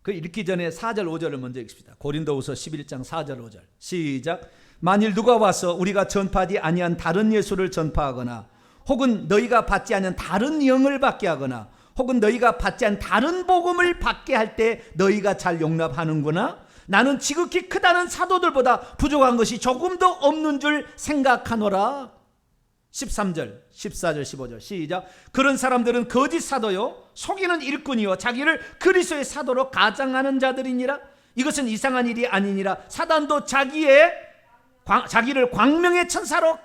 그 읽기 전에 4절 5절을 먼저 읽습니다. 고린도후서 11장 4절 5절 시작. 만일 누가 와서 우리가 전파하지 아니한 다른 예수를 전파하거나 혹은 너희가 받지 않은 다른 영을 받게 하거나 혹은 너희가 받지 않은 다른 복음을 받게 할 때 너희가 잘 용납하는구나. 나는 지극히 크다는 사도들보다 부족한 것이 조금도 없는 줄 생각하노라. 13절 14절 15절 시작. 그런 사람들은 거짓 사도요 속이는 일꾼이요 자기를 그리스도의 사도로 가장하는 자들이니라. 이것은 이상한 일이 아니니라. 사단도 자기를 광명의 천사로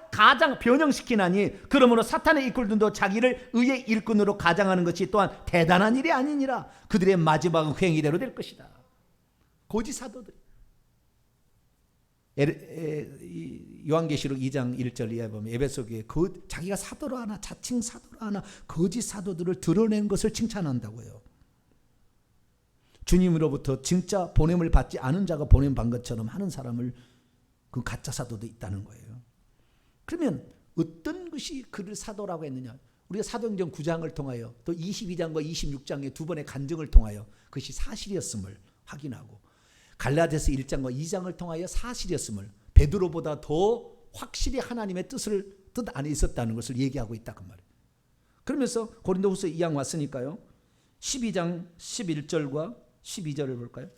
변형시키나니 그러므로 사탄의 일꾼들도 자기를 의의 일꾼으로 가장하는 것이 또한 대단한 일이 아니니라. 그들의 마지막은 행위대로 될 것이다. 거짓 사도들. 요한계시록 2장 1절 이하에 보면 에베소 교회 자기가 사도로 하나 자칭 사도로 하나 거짓 사도들을 드러낸 것을 칭찬한다고요. 주님으로부터 진짜 보냄을 받지 않은 자가 보냄 받은 것처럼 하는 사람을 그 가짜 사도도 있다는 거예요. 그러면 어떤 것이 그를 사도라고 했느냐? 우리가 사도행전 9장을 통하여 또 22장과 26장의 두 번의 간증을 통하여 그것이 사실이었음을 확인하고 갈라디아서 1장과 2장을 통하여 사실이었음을 베드로보다 더 확실히 하나님의 뜻 안에 있었다는 것을 얘기하고 있다 그 말이에요. 그러면서 고린도후서 2장 왔으니까요. 12장 11절과 12절을 볼까요?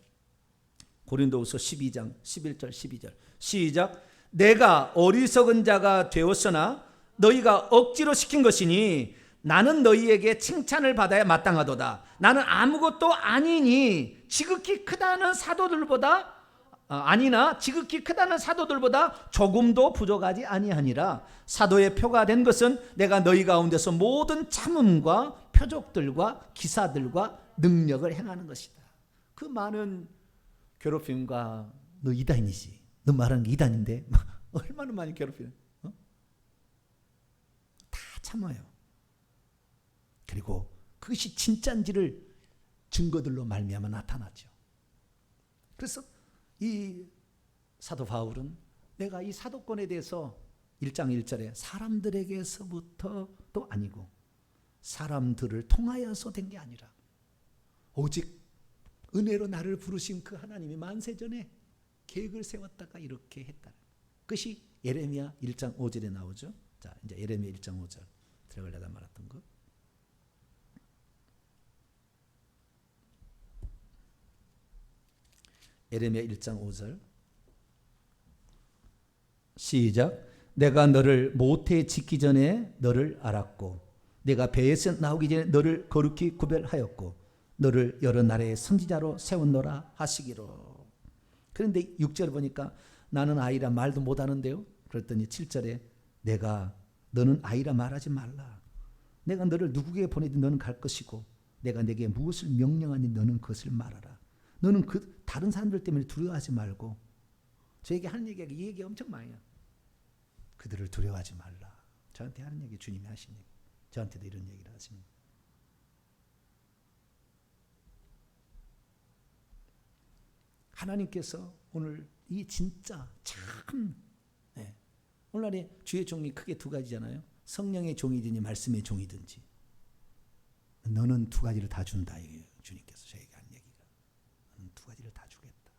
고린도후서 12장 11절 12절 시작. 내가 어리석은 자가 되었으나 너희가 억지로 시킨 것이니 나는 너희에게 칭찬을 받아야 마땅하도다. 나는 아무것도 아니니 지극히 크다는 사도들보다 지극히 크다는 사도들보다 조금도 부족하지 아니하니라. 사도의 표가 된 것은 내가 너희 가운데서 모든 참음과 표적들과 기사들과 능력을 행하는 것이다. 그 많은 괴롭힘과 너 이단이지. 너 말하는 게 이단인데 얼마나 많이 괴롭히는 다 참아요. 그리고 그것이 진짜인지를 증거들로 말미암아 나타나죠. 그래서 이 사도 바울은 내가 이 사도권에 대해서 1장 1절에 사람들에게서부터도 아니고 사람들을 통하여서 된 게 아니라 오직 은혜로 나를 부르신 그 하나님이 만세전에 계획을 세웠다가 이렇게 했다. 그것이 예레미야 1장 5절에 나오죠. 자, 이제 예레미야 1장 5절 들어가려다 말았던 거. 예레미야 1장 5절 시작. 내가 너를 모태에 짓기 전에 너를 알았고 내가 배에서 나오기 전에 너를 거룩히 구별하였고 너를 여러 나라의 선지자로 세웠노라 하시기로. 그런데 6절 보니까 나는 아이라 말도 못하는데요. 그랬더니 7절에 너는 아이라 말하지 말라. 내가 너를 누구에게 보내든 너는 갈 것이고 내가 내게 무엇을 명령하니 너는 그것을 말하라. 너는 다른 사람들 때문에 두려워하지 말고 저에게 하는 얘기가 이 얘기 엄청 많아요. 그들을 두려워하지 말라. 저한테 하는 얘기 주님이 하신 얘기. 저한테도 이런 얘기를 하십니다. 하나님께서 오늘 이 진짜 참 오늘날에 주의 종이 크게 두 가지잖아요. 성령의 종이든지 말씀의 종이든지 너는 두 가지를 다 준다. 이게 주님께서 저에게 한 얘기가. 너는 두 가지를 다 주겠다.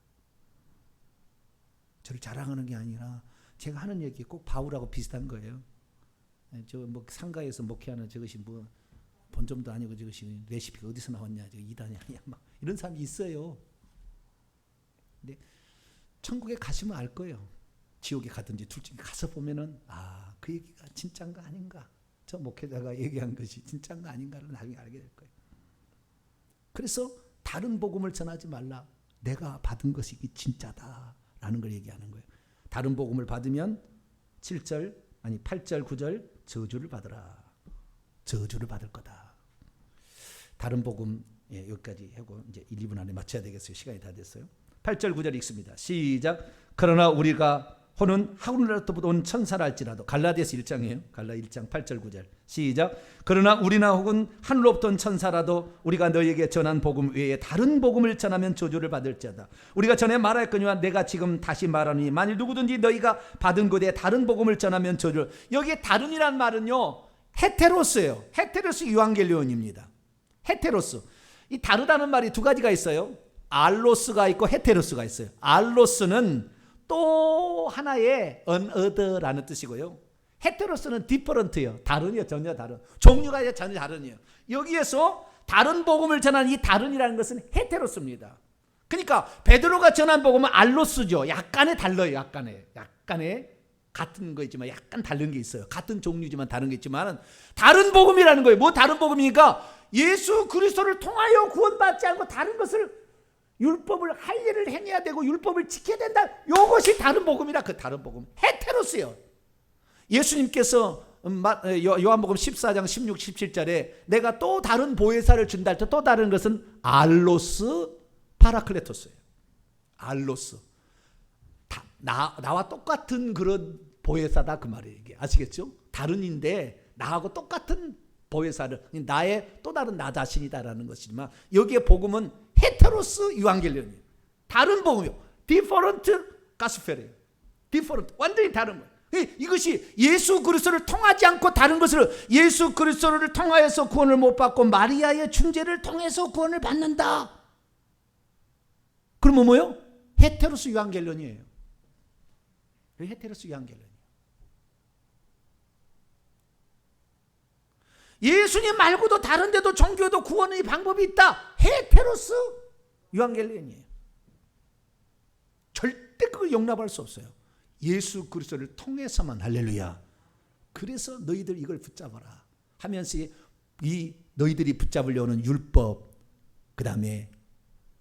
저를 자랑하는 게 아니라 제가 하는 얘기 꼭 바울하고 비슷한 거예요. 저 뭐 상가에서 목회하는 저것이 뭐 본점도 아니고 저것이 레시피가 어디서 나왔냐, 저 이단이 아니야, 막 이런 사람이 있어요. 근데 천국에 가시면 알 거예요. 지옥에 가든지 둘 중에 가서 보면은 그 얘기가 진짜인가 아닌가, 저 목회자가 얘기한 것이 진짜인가 아닌가를 나중에 알게 될 거예요. 그래서 다른 복음을 전하지 말라. 내가 받은 것이 진짜다라는 걸 얘기하는 거예요. 다른 복음을 받으면 8절 9절 저주를 받으라. 저주를 받을 거다. 다른 복음 여기까지 하고 이제 1, 2분 안에 마쳐야 되겠어요. 시간이 다 됐어요. 8절 9절 읽습니다. 시작. 그러나 우리가 호는 하늘로부터 온 천사랄지라도, 갈라디아서 1장이에요. 갈라 1장 8절 9절 시작. 그러나 우리나 혹은 하늘로부터 온 천사라도 우리가 너희에게 전한 복음 외에 다른 복음을 전하면 저주를 받을지어다. 우리가 전에 말하였거니와 내가 지금 다시 말하니 만일 누구든지 너희가 받은 것에 다른 복음을 전하면 저주를. 여기에 다른이란 말은요, 헤테로스예요. 헤테로스 유앙겔리온입니다. 헤테로스. 이 다르다는 말이 두 가지가 있어요. 알로스가 있고 헤테로스가 있어요. 알로스는 또 하나의 another라는 뜻이고요. 헤테로스는 different요. 다른이요. 전혀 다른. 종류가 전혀 다른이요. 여기에서 다른 복음을 전하는 이 다른이라는 것은 헤테로스입니다. 그러니까 베드로가 전한 복음은 알로스죠. 약간의 달라요. 약간의 같은 거있지만 약간 다른 게 있어요. 같은 종류지만 다른 게 있지만 다른 복음이라는 거예요. 뭐 다른 복음이니까 예수 그리스도를 통하여 구원받지 않고 다른 것을 율법을 할 일을 행해야 되고 율법을 지켜야 된다. 이것이 다른 복음이라. 그 다른 복음 헤테로스예요. 예수님께서 요한복음 14장 16, 17절에 내가 또 다른 보혜사를 준다 할 때 또 다른 것은 알로스 파라클레토스예요. 알로스. 나와 똑같은 그런 보혜사다 그 말이에요. 이게 아시겠죠? 다른인데 나하고 똑같은 보혜사를, 나의 또 다른 나 자신이다라는 것이지만 여기에 복음은 헤테로스 유앙겔리온이에요. 다른 복음이요. 디퍼런트 가스펠이에요. 디퍼런트. 완전히 다른 거예요. 이것이 예수 그리스도를 통하지 않고 다른 것을, 예수 그리스도를 통하여서 구원을 못 받고 마리아의 중재를 통해서 구원을 받는다. 그러면 뭐요? 헤테로스 유앙겔리온이에요. 헤테로스 유앙겔리온. 예수님 말고도 다른 데도 종교도 구원의 방법이 있다. 헤테로스 유앙겔리온이에요. 절대 그걸 용납할 수 없어요. 예수 그리스도를 통해서만. 할렐루야. 그래서 너희들 이걸 붙잡아라 하면서 이 너희들이 붙잡으려는 율법, 그 다음에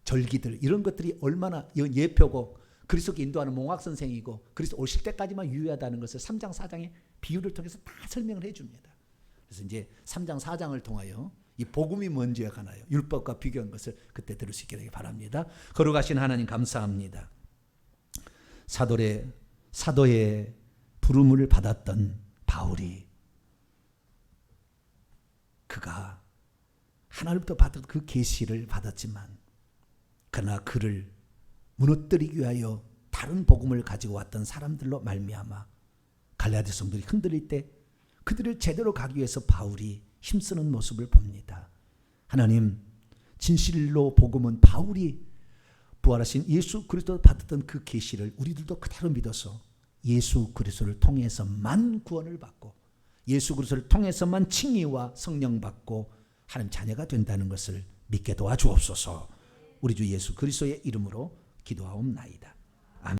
절기들, 이런 것들이 얼마나 예표고 그리스도께 인도하는 몽학 선생이고 그리스도 오실 때까지만 유효하다는 것을 3장 4장의 비유를 통해서 다 설명을 해줍니다. 그래서 이제 3장 4장을 통하여 이 복음이 뭔지에 관하여 율법과 비교한 것을 그때 들을 수 있게 되길 바랍니다. 거룩하신 하나님 감사합니다. 사도의 부름을 받았던 바울이, 그가 하나님부터 받은 그 계시를 받았지만 그러나 그를 무너뜨리기 위하여 다른 복음을 가지고 왔던 사람들로 말미암아 갈라디아 성도들이 흔들릴 때 그들을 제대로 가기 위해서 바울이 힘쓰는 모습을 봅니다. 하나님, 진실로 복음은 바울이 부활하신 예수 그리스도 받았던 그 계시를 우리들도 그대로 믿어서 예수 그리스도를 통해서만 구원을 받고 예수 그리스도를 통해서만 칭의와 성령 받고 하나님 자녀가 된다는 것을 믿게 도와주옵소서. 우리 주 예수 그리스도의 이름으로 기도하옵나이다.